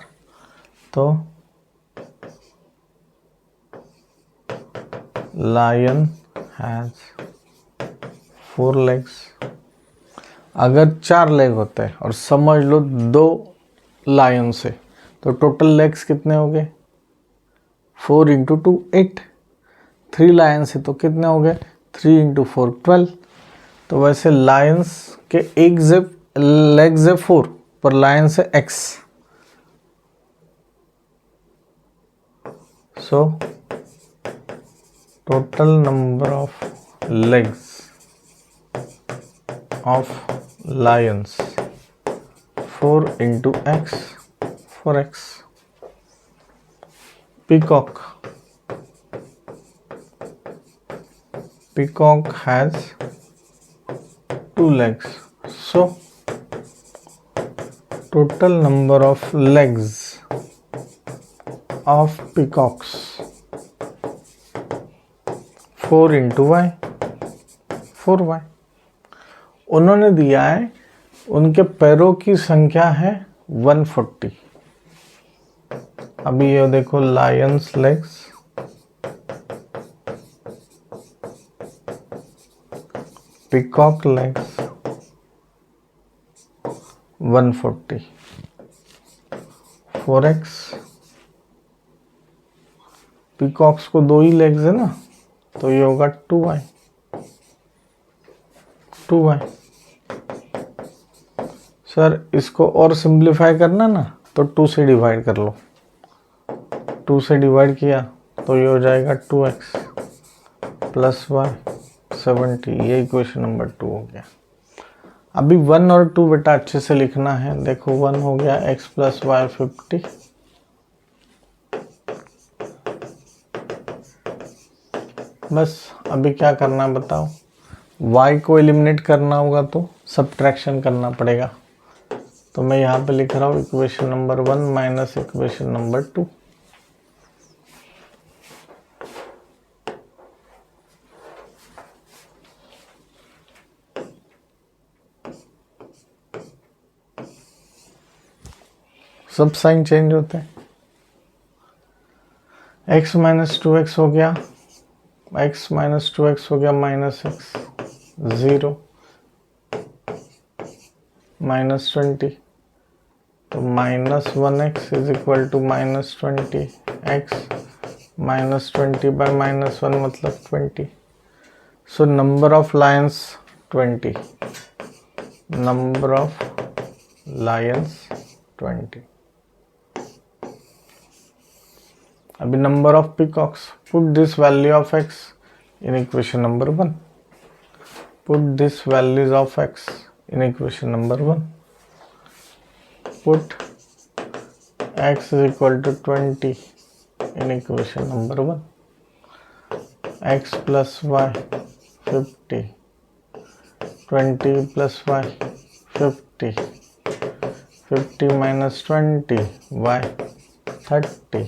तो लायन हैज 4 लेग्स. अगर 4 लेग होते हैं और समझ लो 2 लायन से, तो टोटल लेग्स कितने हो गए 4 इंटू 2 8. 3 लायन से तो कितने हो गए 3 इंटू 4 12. तो वैसे लायंस के एक लेग्स है 4 पर लायन से x. So total number of legs of lions 4 into x 4x. Peacock, peacock has 2 legs. So total number of legs of peacocks 4 into Y 4y। उन्होंने दिया है उनके पैरों की संख्या है 140। अभी ये देखो Lions legs, peacock legs 140, 4x। Peacocks को 2 ही लेग्स है ना, तो ये होगा 2y। सर इसको और सिंप्लीफाई करना ना, तो 2 से डिवाइड कर लो। 2 से डिवाइड किया तो ये हो जाएगा 2x प्लस वाई 70। ये इक्वेशन नंबर 2 हो गया। अभी 1 और 2 बेटा अच्छे से लिखना है। देखो 1 हो गया x प्लस वाई 50, बस। अभी क्या करना है बताओ? y को एलिमिनेट करना होगा तो सब्ट्रैक्शन करना पड़ेगा। तो मैं यहाँ पे लिख रहा हूँ equation number 1 minus equation number 2। सब साइन चेंज होते हैं। x माइनस 2x हो गया, x माइनस 2x हो गया माइनस x, 0 माइनस 20, तो minus 1x is equal to minus 20x minus 20 by minus 1 मतलब 20। So number of lions 20, number of lions 20। अभी number of peacocks, put this value of x in equation number 1, put this values of x in equation number 1, put x is equal to 20 in equation number 1, x plus y 50, 20 plus y 50, 50 minus 20 y 30।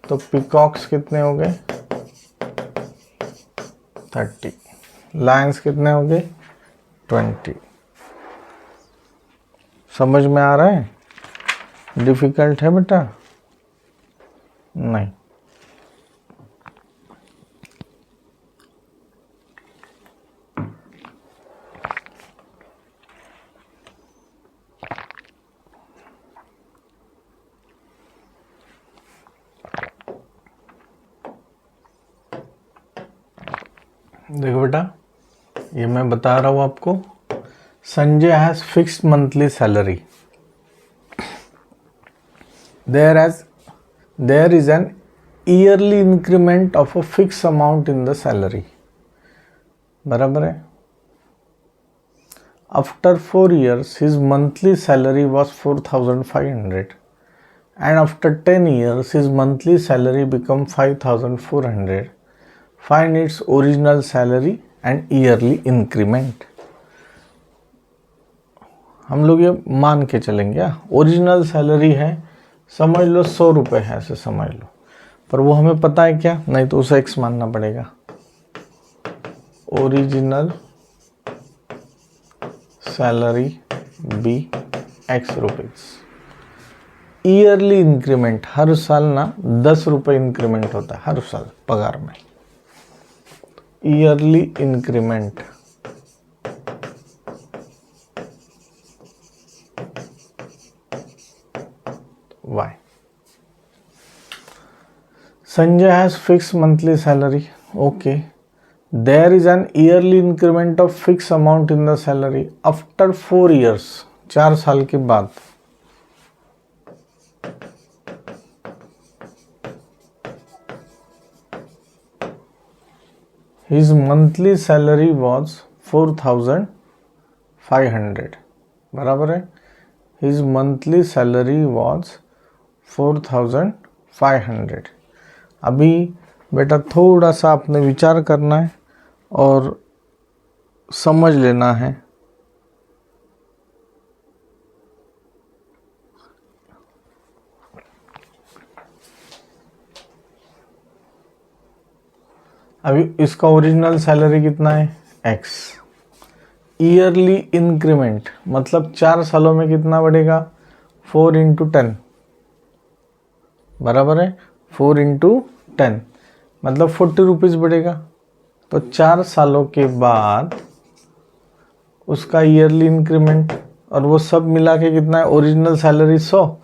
तो peacocks कितने हो गए? 30। Lions कितने हो गए? 20। समझ में आ रहा है? डिफिकल्ट है बेटा? नहीं। देखो बेटा, ये मैं बता रहा हूं आपको। Sanjay has fixed monthly salary. There is an yearly increment of a fixed amount in the salary. बराबर है। After 4 years, his monthly salary was 4,500, and after 10 years, his monthly salary become 5,400. Find its original salary and yearly increment. हम लोग ये मान के चलेंगे, original salary है, समझ लो 100 रुपये है, ऐसे समझ लो, पर वो हमें पता है क्या? नहीं तो उसे x मानना पड़ेगा। Original salary be x rupees. Yearly increment, हर साल ना 10 रुपये इंक्रीमेंट होता है हर साल पगार में। Yearly increment y. Sanjay has fixed monthly salary. Okay. There is an yearly increment of fixed amount in the salary after 4 years. 4 साल के बाद his monthly salary was 4,500. बराबर है। His monthly salary was 4,500। अभी बेटा थोड़ा सा आपने विचार करना है और समझ लेना है। अभी इसका ओरिजिनल सैलरी कितना है x, ईयरली इंक्रीमेंट मतलब 4 सालों में कितना बढ़ेगा 4 इंटू 10 बराबर है 4 इंटू 10 मतलब 40 रुपीज़ बढ़ेगा। तो 4 सालों के बाद उसका ईयरली इंक्रीमेंट और वो सब मिला के कितना है, ओरिजिनल सैलरी 100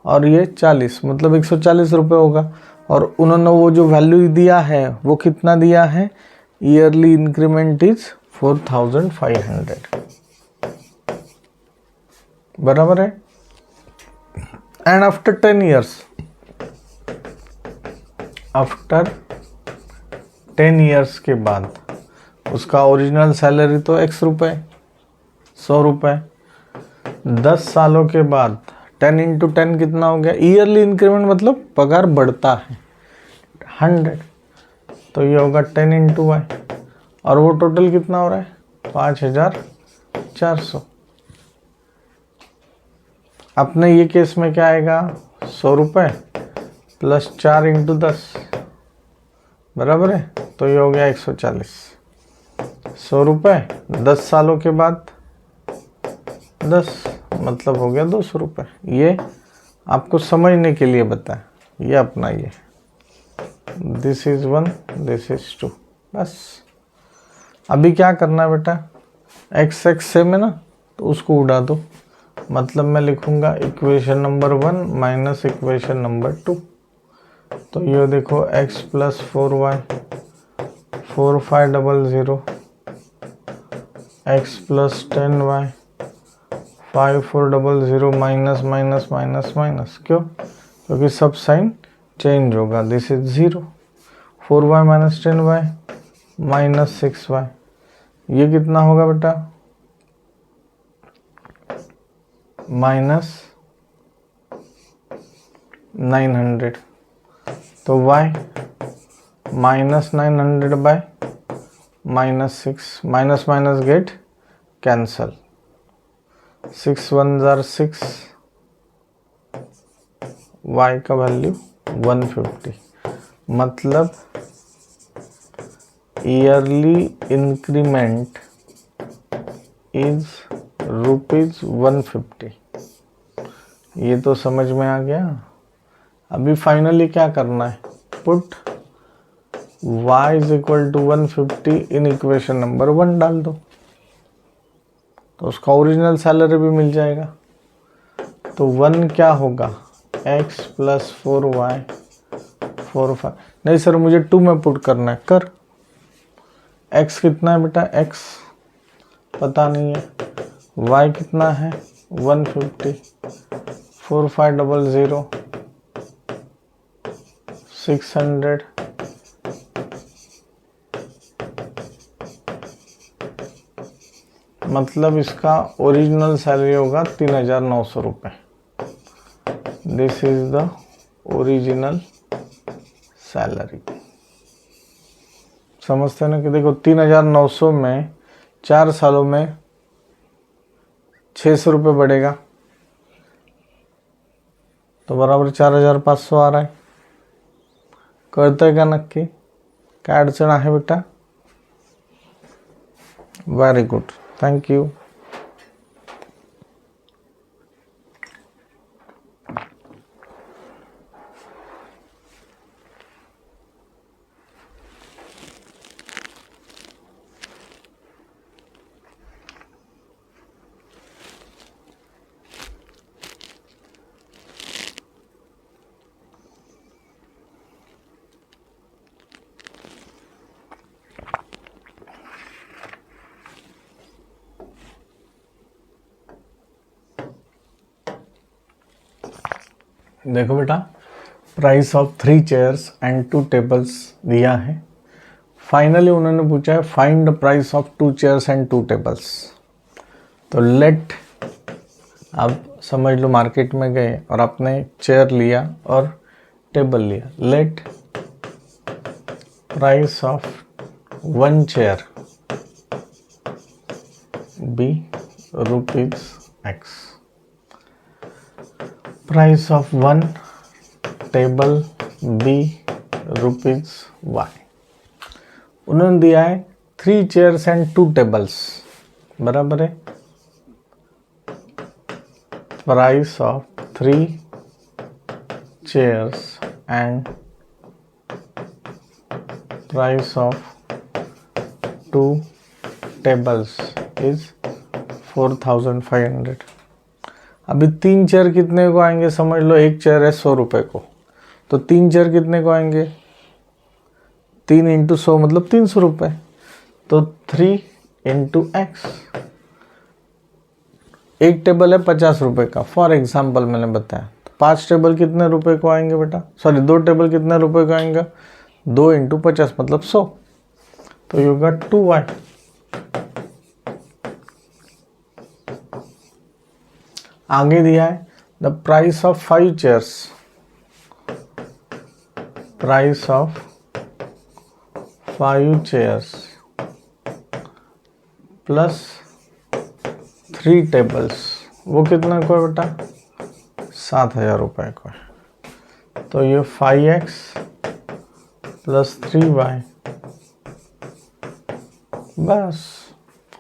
और ये 40 मतलब 140 रुपये होगा। और उन्होंने वो जो वैल्यू दिया है वो कितना दिया है, ईयरली इंक्रीमेंट इज 4500 बराबर है। And after 10 years, after 10 years के बाद उसका ओरिजिनल सैलरी तो x रुपये 100 रुपये, 10 सालों के बाद 10 इंटू 10 कितना हो गया, ईयरली इंक्रीमेंट मतलब पगार बढ़ता है 100, तो ये होगा 10 इंटू वाई और वो टोटल कितना हो रहा है 5400। अपने ये केस में क्या आएगा 100 रुपये प्लस 4 इंटू 10 बराबर है, तो ये हो गया 140। 100 रुपये 10 सालों के बाद 10 मतलब हो गया 200 रुपये। ये आपको समझने के लिए बताया, ये अपना ये दिस इज 1 दिस इज 2 बस। अभी क्या करना है बेटा, एक्स एक्स सेम है ना तो उसको उड़ा दो, मतलब मैं लिखूंगा equation number 1 minus equation number 2। तो ये देखो x plus 4y 4500 x plus 10y 5400 minus minus minus minus, क्यों, क्योंकि सब साइन चेंज होगा। This is 0, 4y minus 10y minus 6y, ये कितना होगा बेटा माइनस 900। तो y minus 900 bye minus 6, minus minus get cancel, 6 1 jar 6, y का वैल्यू 150 मतलब ईयरली इंक्रीमेंट इज ₹150। ये तो समझ में आ गया। अभी फाइनली क्या करना है, put y is equal to 150 in equation number 1 डाल दो, तो उसका ओरिजिनल सैलरी भी मिल जाएगा। तो 1 क्या होगा x प्लस 4y 45, नहीं सर मुझे 2 में पुट करना है, कर। x कितना है बेटा, x पता नहीं है, y कितना है 150, 4500 600 मतलब इसका ओरिजिनल सैलरी होगा 3900 रुपये। This is the original salary. समझते हैं ना कि देखो 3900 में 4 सालों में 600 रुपये बढ़ेगा तो बराबर 4500 आ रहा है। करते का नक्की, काय अडचण आहे बेटा, वेरी गुड, थैंक यू। देखो बेटा, price of 3 chairs and 2 tables दिया है। फाइनली उन्होंने पूछा है find the price of 2 chairs and 2 tables. तो लेट, आप समझ लो मार्केट में गए और आपने चेयर लिया और टेबल लिया। Let price of 1 chair be ₹X, price of 1 table be ₹Y। उन्होंने दिया है 3 चेयर्स एंड 2 टेबल्स, बराबर है price of 3 chairs and price of 2 tables is 4500। अभी 3 चेयर कितने को आएंगे, समझ लो एक चेयर है 100 रुपये को, तो 3 चेयर कितने को आएंगे, 3 इंटू 100 मतलब 300 रुपये, तो 3 इंटू एक्स। एक टेबल है 50 रुपये का, फॉर एग्जाम्पल मैंने बताया, तो 5 टेबल कितने रुपए को आएंगे बेटा, सॉरी 2 टेबल कितने रुपए को आएंगे, 2 इंटू 50 मतलब 100, तो यू गॉट 2y। आगे दिया है the price of 5 chairs, price of 5 chairs plus 3 tables, वो कितना को है बेटा, 7000 रुपये को है, तो ये 5x प्लस 3y, बस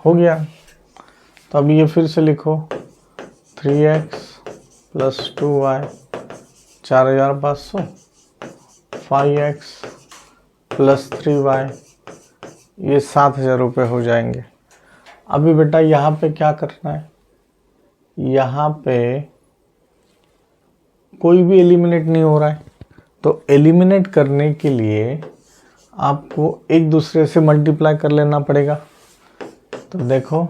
हो गया। तो अब ये फिर से लिखो 3x plus 2y 4500, 5x plus 3y ये 7000 रुपये हो जाएंगे। अभी बेटा यहाँ पे क्या करना है, यहाँ पे कोई भी एलिमिनेट नहीं हो रहा है, तो एलिमिनेट करने के लिए आपको एक दूसरे से मल्टीप्लाई कर लेना पड़ेगा। तो देखो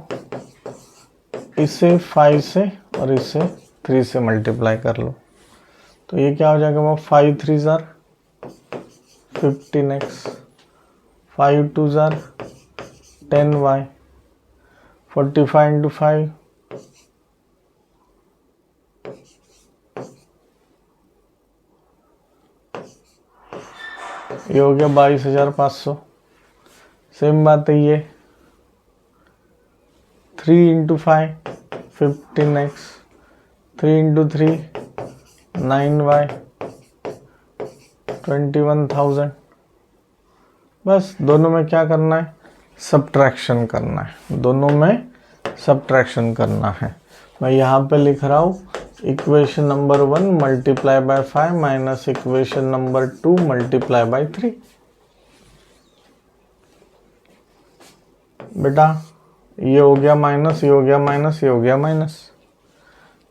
इसे 5 से और इसे 3 से मल्टीप्लाई कर लो, तो ये क्या हो जाएगा, वो 5 3 jar 15x, 5 2 jar 10y, 45 into 5 ये हो गया 22,500। सेम बात है ये 3 इंटू 5 15x, 3 इंटू 3 9y 21,000। बस दोनों में क्या करना है, सब्ट्रैक्शन करना है, दोनों में सब्ट्रैक्शन करना है। मैं यहाँ पे लिख रहा हूँ equation number 1 multiply bye 5 minus equation number 2 multiply by 3। बेटा ये हो गया माइनस, ये हो गया माइनस, ये हो गया माइनस,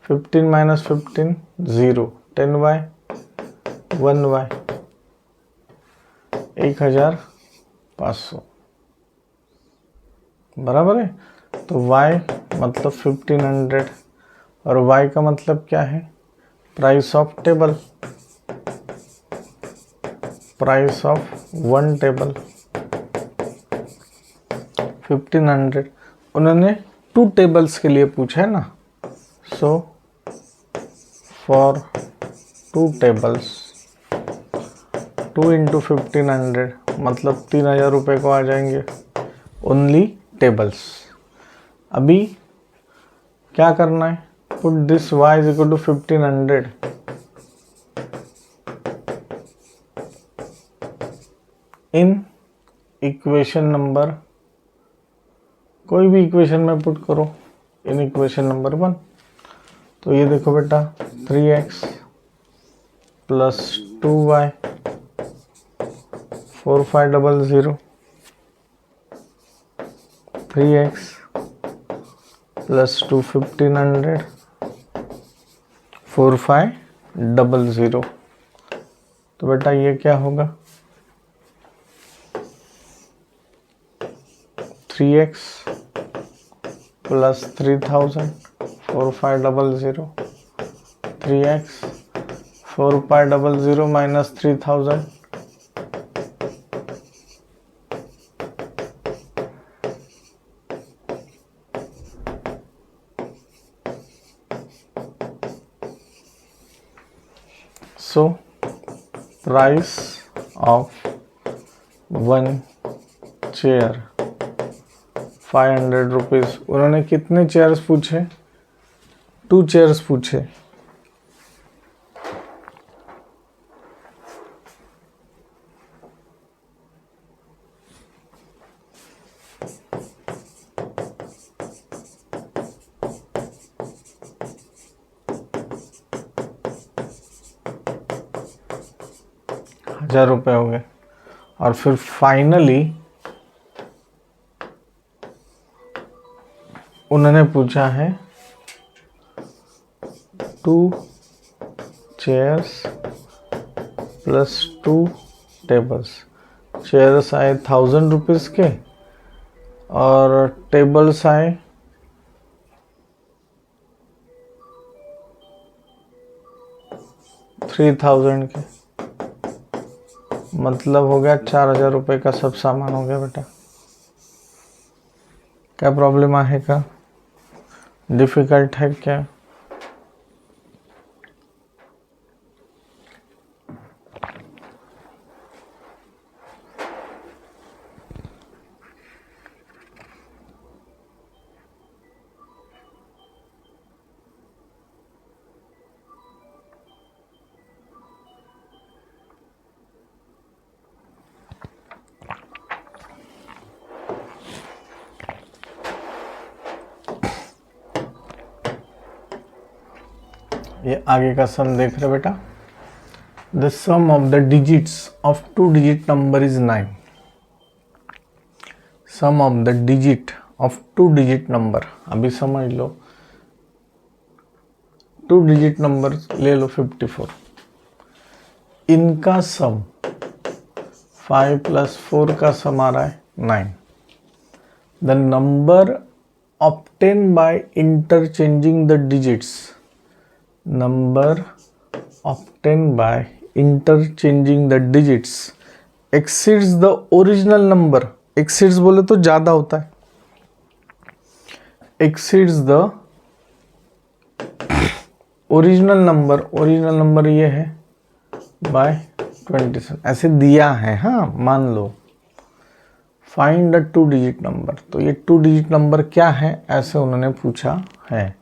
15 माइनस 15 0, 10y 1y 1500 बराबर है। तो y मतलब 1500 और y का मतलब क्या है, price of table, price of 1 table 1500। उन्होंने 2 टेबल्स के लिए पूछा है ना, सो फॉर 2 टेबल्स 2 इंटू 1500 मतलब 3000 रुपये को आ जाएंगे ओनली टेबल्स। अभी क्या करना है, put this y is equal to 1500 in equation number, कोई भी इक्वेशन में पुट करो, इन इक्वेशन नंबर 1। तो ये देखो बेटा 3x plus 2y 4500, 3x plus 2 1500 4500। तो बेटा ये क्या होगा, 3x plus 3000 4500, 3x 4500 minus 3000 so price of 1 chair 500 rupees. उन्होंने कितने चेयर्स पूछे, 2 चेयर्स पूछे। 1000 रुपये हो गए। और फिर फाइनली उन्होंने पूछा है 2 चेयर्स प्लस 2 टेबल्स। चेयर्स आए 1000 रुपीज़ के और टेबल्स आए 3000 के। मतलब हो गया 4000 रुपये का सब सामान हो गया बेटा। क्या प्रॉब्लम है? का डिफ़िकल्ट है क्या? ये आगे का सम देख रहे बेटा। The sum of the digits of 2 digit number is 9। Sum of the digit of 2 digit number, अभी समझ लो 2 डिजिट नंबर ले लो 54, इनका सम 5 + 4 का सम आ रहा है 9। The number obtained by interchanging the digits, number obtained by interchanging the digits exceeds the original number। exceeds बोले तो ज़्यादा होता है। exceeds the original number ये है by 27, ऐसे दिया है। हाँ मान लो फाइंड द 2 डिजिट नंबर, तो ये 2 डिजिट नंबर क्या है ऐसे उन्होंने पूछा है।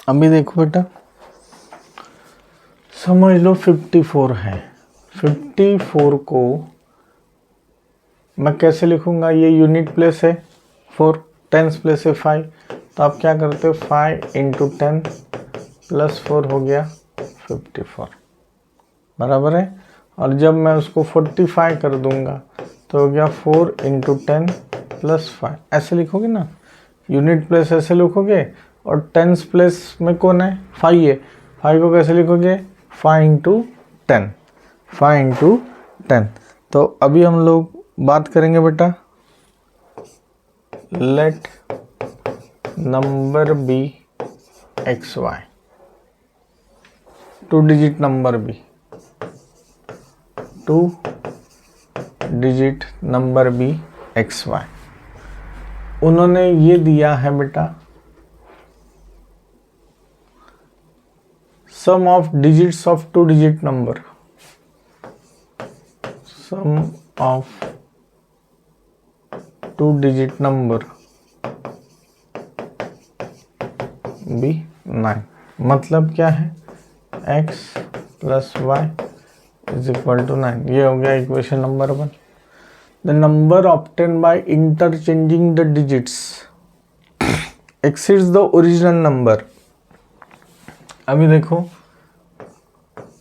अभी देखो बेटा, समझ लो 54 है। 54 को मैं कैसे लिखूंगा? ये यूनिट प्लेस है 4, टेंस प्लेस है 5, तो आप क्या करते हो 5 × 10 + 4 हो गया 54, बराबर है। और जब मैं उसको 45 कर दूंगा तो हो गया 4 × 10 + 5, ऐसे लिखोगे ना, यूनिट प्लेस ऐसे लिखोगे। और टेंस प्लेस में कौन है? 5 है। 5 को कैसे लिखोगे? 5 × 10, 5 × 10। तो अभी हम लोग बात करेंगे बेटा, let number be XY, 2 digit number be, 2 digit number be XY। उन्होंने ये दिया है बेटा sum of digits of 2 digit number, sum of 2 digit number be 9। मतलब क्या है? x + y = 9। ये हो गया equation number 1। The number obtained by interchanging the digits exceeds the original number। अभी देखो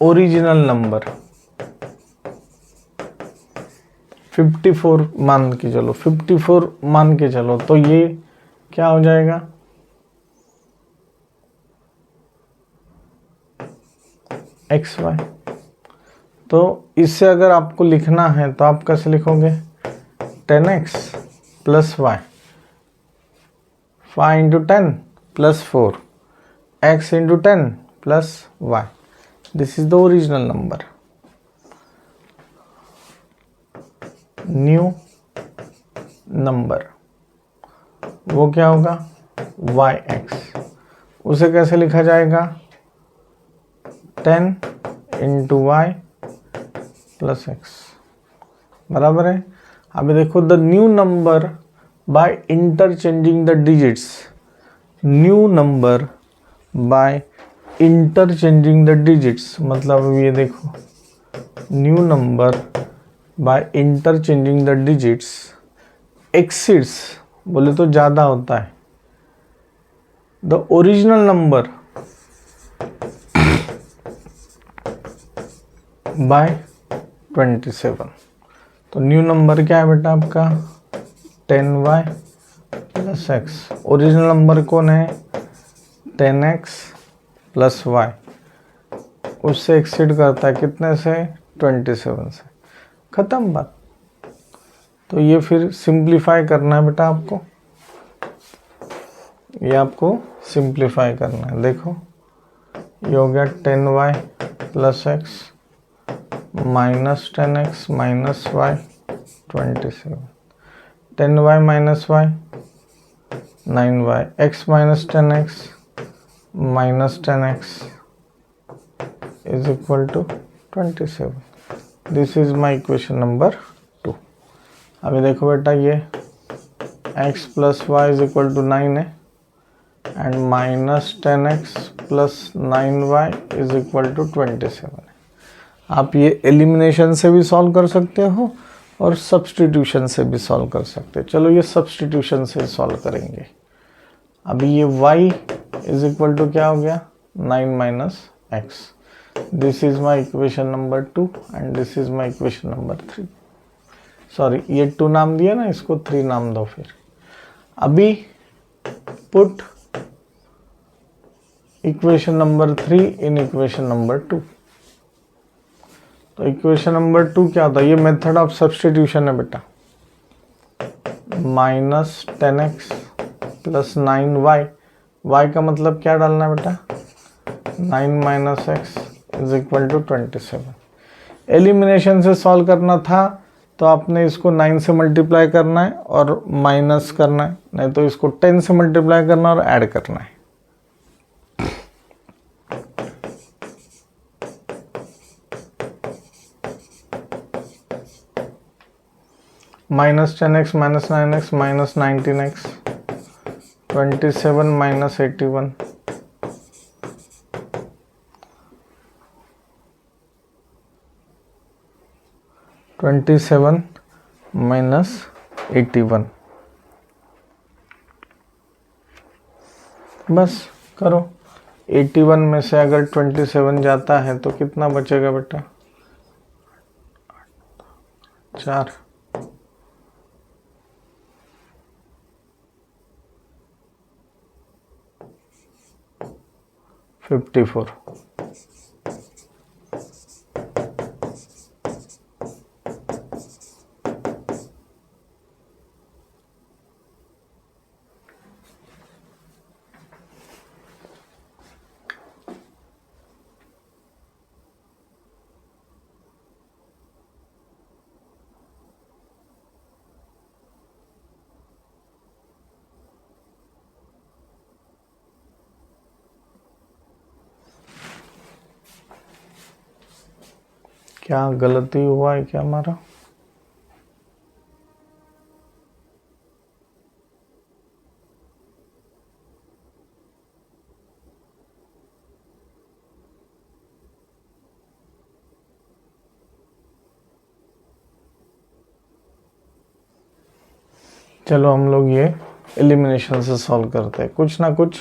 ओरिजिनल नंबर 54 मान के चलो, 54 मान के चलो, तो ये क्या हो जाएगा? XY। तो इससे अगर आपको लिखना है तो आप कैसे लिखोगे? 10x + y, 5 × 10 + 4, x × 10 + y। This is the original number. New number वो क्या होगा? वाई एक्स, उसे कैसे लिखा जाएगा 10 इंटू वाई प्लस एक्स, बराबर है। अभी देखो the new number by interchanging the digits, new number by interchanging the digits, मतलब ये देखो new number by interchanging the digits exceeds, बोले तो ज़्यादा होता है, द ओरिजिनल नंबर बाय 27। तो न्यू नंबर क्या है बेटा आपका 10y plus x, original number कौन है 10x प्लस y, उससे एक्सीड करता है कितने से 27 से, खत्म बात। तो ये फिर सिंप्लीफाई करना है बेटा आपको, ये आपको सिंप्लीफाई करना है। देखो ये हो गया 10y plus x minus 10x minus y 27, 10y minus y 9y, x minus 10x minus 10x is equal to 27। This is my equation number 2। अभी देखो बेटा ये x plus Y is equal to 9 है and minus 10x plus 9y is equal to 27 है। आप ये elimination से भी सॉल्व कर सकते हो और सब्स्टिट्यूशन से भी सॉल्व कर सकते हो। चलो ये सब्स्टिट्यूशन से सॉल्व करेंगे। अभी ये y इज इक्वल टू क्या हो गया 9 minus x, this is my equation number 2 and this is my equation number 3। Sorry ये 2 नाम दिया ना, इसको 3 नाम दो। फिर अभी पुट इक्वेशन नंबर 3 इन इक्वेशन नंबर 2। तो इक्वेशन नंबर 2 क्या होता है, ये मेथड ऑफ सब्स्टिट्यूशन है बेटा, minus 10x plus 9y, y का मतलब क्या डालना है बेटा 9 minus x is equal to 27। Elimination से सॉल्व करना था तो आपने इसको 9 से मल्टीप्लाई करना है और माइनस करना है, नहीं तो इसको 10 से मल्टीप्लाई करना है और ऐड करना है। Minus 10x minus 9x minus 19x 27 minus 81, 27 minus 81, बस करो। 81 में से अगर 27 जाता है तो कितना बचेगा बेटा 4, 54। क्या गलती हुआ है क्या हमारा? चलो हम लोग ये एलिमिनेशन से सॉल्व करते हैं, कुछ ना कुछ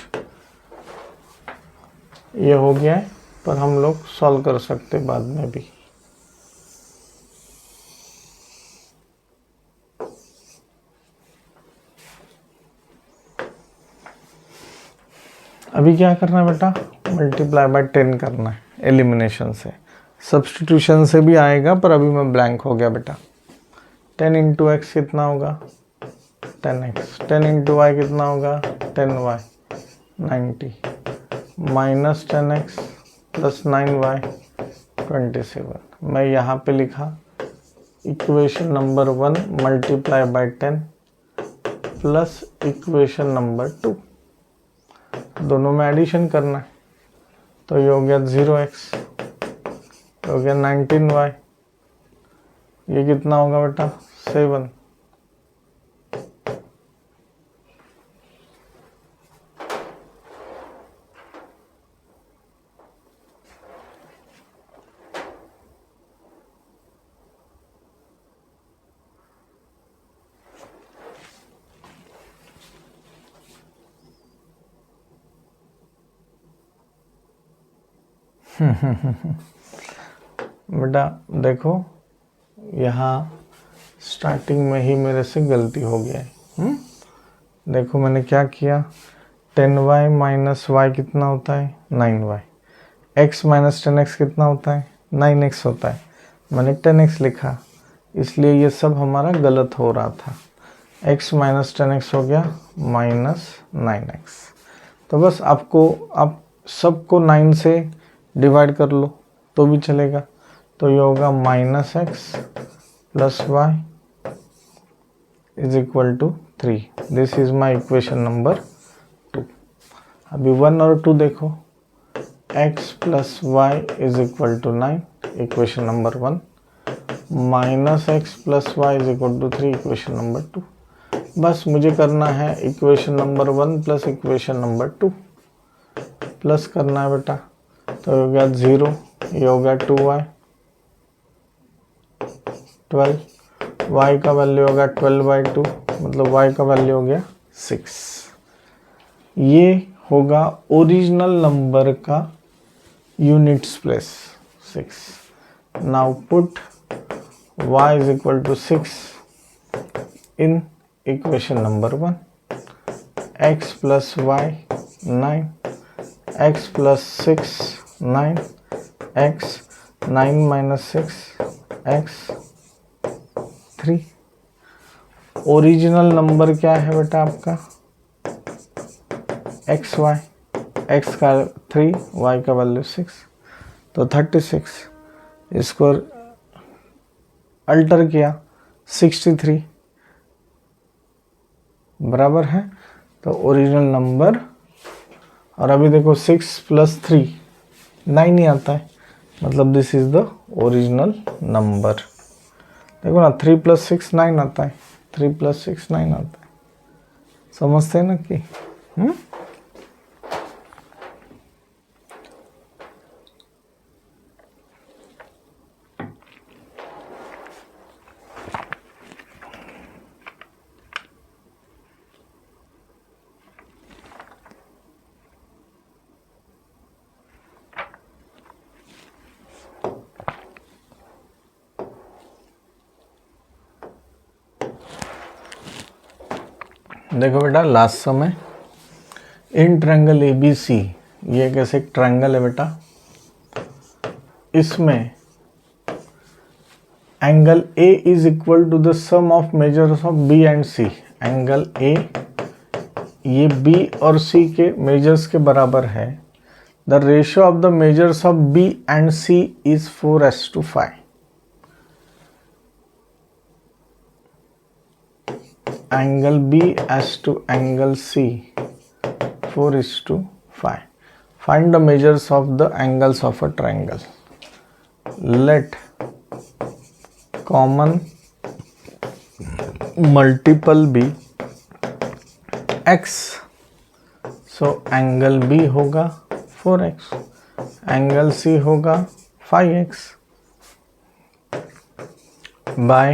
ये हो गया है पर हम लोग सॉल्व कर सकते बाद में भी। अभी क्या करना है बेटा मल्टीप्लाई बाय 10 करना है एलिमिनेशन से। सब्स्टिट्यूशन से भी आएगा पर अभी मैं ब्लैंक हो गया बेटा। 10 इंटू एक्स कितना होगा 10x, 10 इंटू वाई कितना होगा 10y 90 minus 10x plus 9y 27। मैं यहाँ पे लिखा equation number 1 multiply by 10 plus equation number 2। दोनों में एडिशन करना है, तो ये हो गया 0x, हो गया 19y, ये कितना होगा बेटा 7। बेटा देखो यहाँ स्टार्टिंग में ही मेरे से गलती हो गया है। देखो मैंने क्या किया, 10y माइनस वाई कितना होता है 9y, x माइनस 10x कितना होता है 9x होता है, मैंने 10x लिखा, इसलिए ये सब हमारा गलत हो रहा था। x माइनस 10x हो गया माइनस 9x। तो बस आपको आप सबको 9 से डिवाइड कर लो तो भी चलेगा, तो ये होगा minus x plus Y is equal to 3। This is my equation number 2। अभी 1 और 2 देखो, x plus Y is equal to 9 equation number 1, minus x plus Y is equal to 3 equation number 2। बस मुझे करना है equation number 1 plus equation number 2 plus करना है बेटा, तो हो गया 0, ये हो गया 2y 12, y का वैल्यू होगा 12/2, मतलब y का वैल्यू हो गया 6। ये होगा ओरिजिनल नंबर का units place 6। Now put y is equal to 6 in equation number 1, x plus y 9, x plus 6 9, x 9 minus 6 x 3। Original number क्या है बेटा आपका एक्स वाई, एक्स का 3 वाई का वैल्यू 6, तो 36। इसको अल्टर किया 63 बराबर है, तो ओरिजिनल नंबर। और अभी देखो 6 प्लस 3 9 ही आता है, मतलब this is the original number. देखो ना 3 प्लस 6 9 आता है, 3 प्लस 6 9 आता है, समझते हैं ना कि देखो बेटा लास्ट समय इन ट्रायंगल ABC, ये कैसे एक ट्रायंगल है बेटा, इसमें angle A is equal to the sum of measures of B and C। Angle A ये B और C के मेजर्स के बराबर है। The ratio of the measures of B and C is 4:5। Angle B as to angle C 4:5। Find the measures of the angles of a triangle. Let common multiple be x. So angle B होगा 4x, angle C होगा 5x by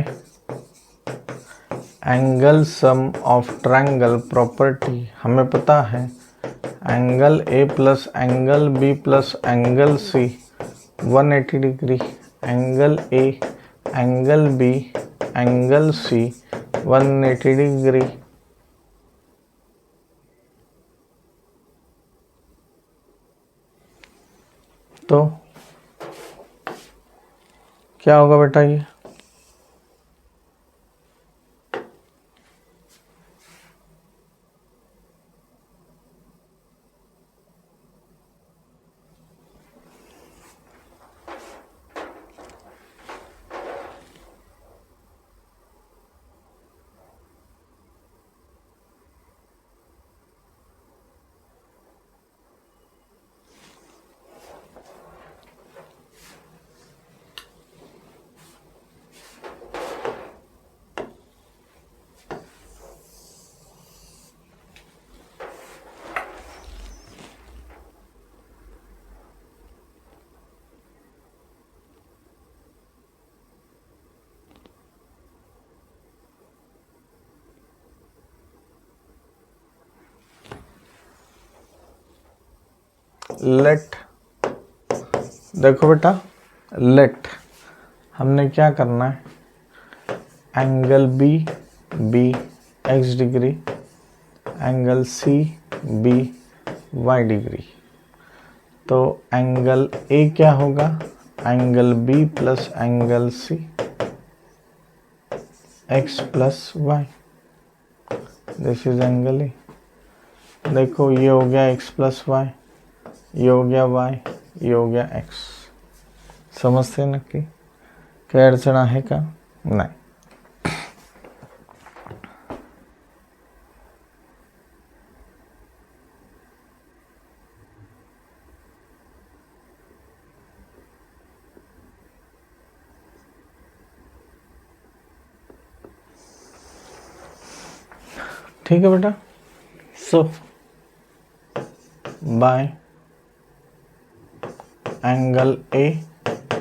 angle sum of triangle property. हमें पता है angle A plus angle B plus angle C 180 degree, angle A angle B angle C 180 degree. तो क्या होगा बेटा ये लेट, देखो बेटा, लेट हमने क्या करना है, angle B be x degree, angle C be y degree. तो एंगल ए क्या होगा, angle B plus angle C x plus y, this is angle A. देखो ये हो गया एक्स प्लस वाई, ये हो गया वाई, ये हो गया एक्स। समझते नक्की काय अडचण आहे का, नाही। ठीक है बेटा। So by angle A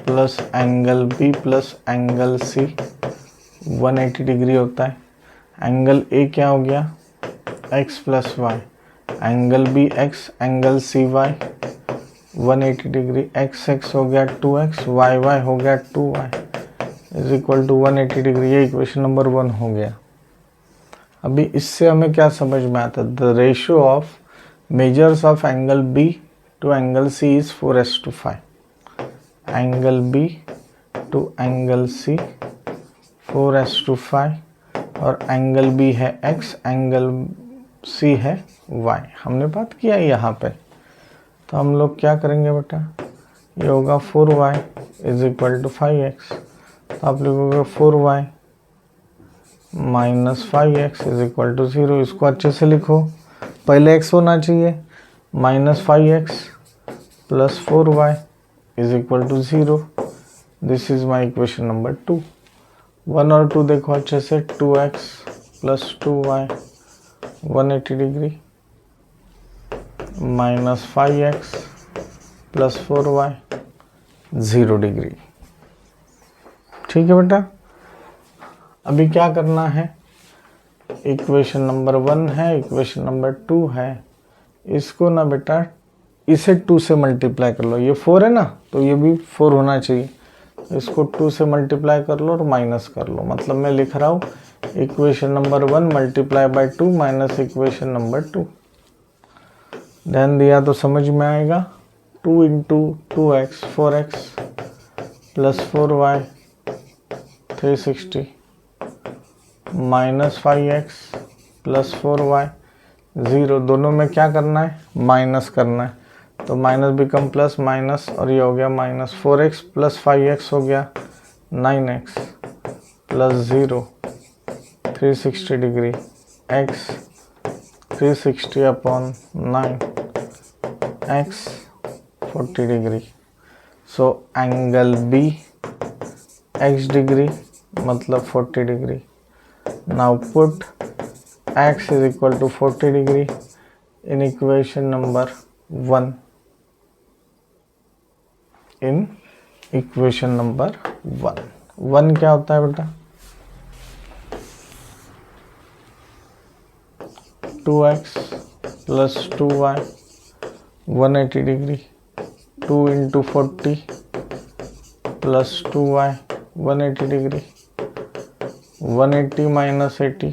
plus angle B plus angle C 180 degree होता है। एंगल ए क्या हो गया, x plus y, angle B x, angle C y 180 degree, x x हो गया 2x, y y हो गया 2y is equal to 180 degree. ये इक्वेशन नंबर 1 हो गया। अभी इससे हमें क्या समझ में आता है, the ratio of measures of angle B to angle C is 4:5। Angle B to angle C 4:5 और एंगल बी है x, एंगल सी है y। हमने बात किया यहाँ पे, तो हम लोग क्या करेंगे बेटा, ये होगा 4y is equal to 5x। तो आप लिखोगे 4y minus 5x is equal to 0। इसको अच्छे से लिखो, पहले x होना चाहिए, minus 5x plus 4y is equal to 0। This is my equation number 2। 1 और 2 देखो अच्छे से, 2x plus 2y 180 degree, minus 5x plus 4y 0 degree. ठीक है बेटा। अभी क्या करना है, इक्वेशन नंबर 1 है, इक्वेशन नंबर 2 है, इसको ना बेटा इसे 2 से मल्टीप्लाई कर लो। ये 4 है ना, तो ये भी 4 होना चाहिए। इसको 2 से मल्टीप्लाई कर लो और माइनस कर लो। मतलब मैं लिख रहा हूँ equation number 1 multiply by 2 minus equation number 2। ध्यान दिया तो समझ में आएगा। 2 into 2x 4x plus 4y 360 minus 5x plus 4y 0। दोनों में क्या करना है, माइनस करना है। तो माइनस बिकम प्लस, माइनस और ये हो गया माइनस। 4x प्लस 5x हो गया 9x plus 0 360 degree, x 360 upon 9 x 40 degree. So angle B x degree मतलब 40 degree. Now put x is equal to 40 degree in equation number 1. In equation number 1. 1 क्या होता है बेटा, 2x plus 2y 180 degree, 2 into 40 plus 2y 180 degree, 180 minus 80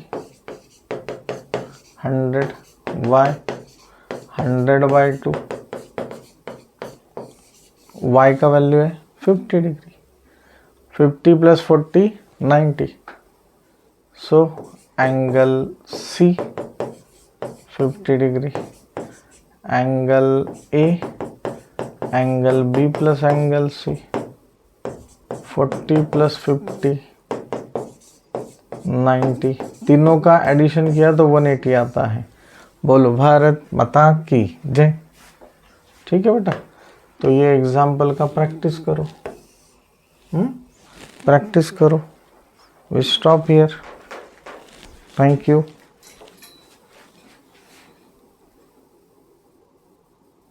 100 y 100 by 2, y का value है 50 degree. 50 plus 40 90। So angle C 50 degree, angle A, angle B plus angle C 40 plus 50 90। तीनों का addition किया तो 180 आता है। बोलो भारत माता की जय। ठीक है बेटा। तो ये एग्जाम्पल का प्रैक्टिस करो, प्रैक्टिस करो। We stop here. Thank you.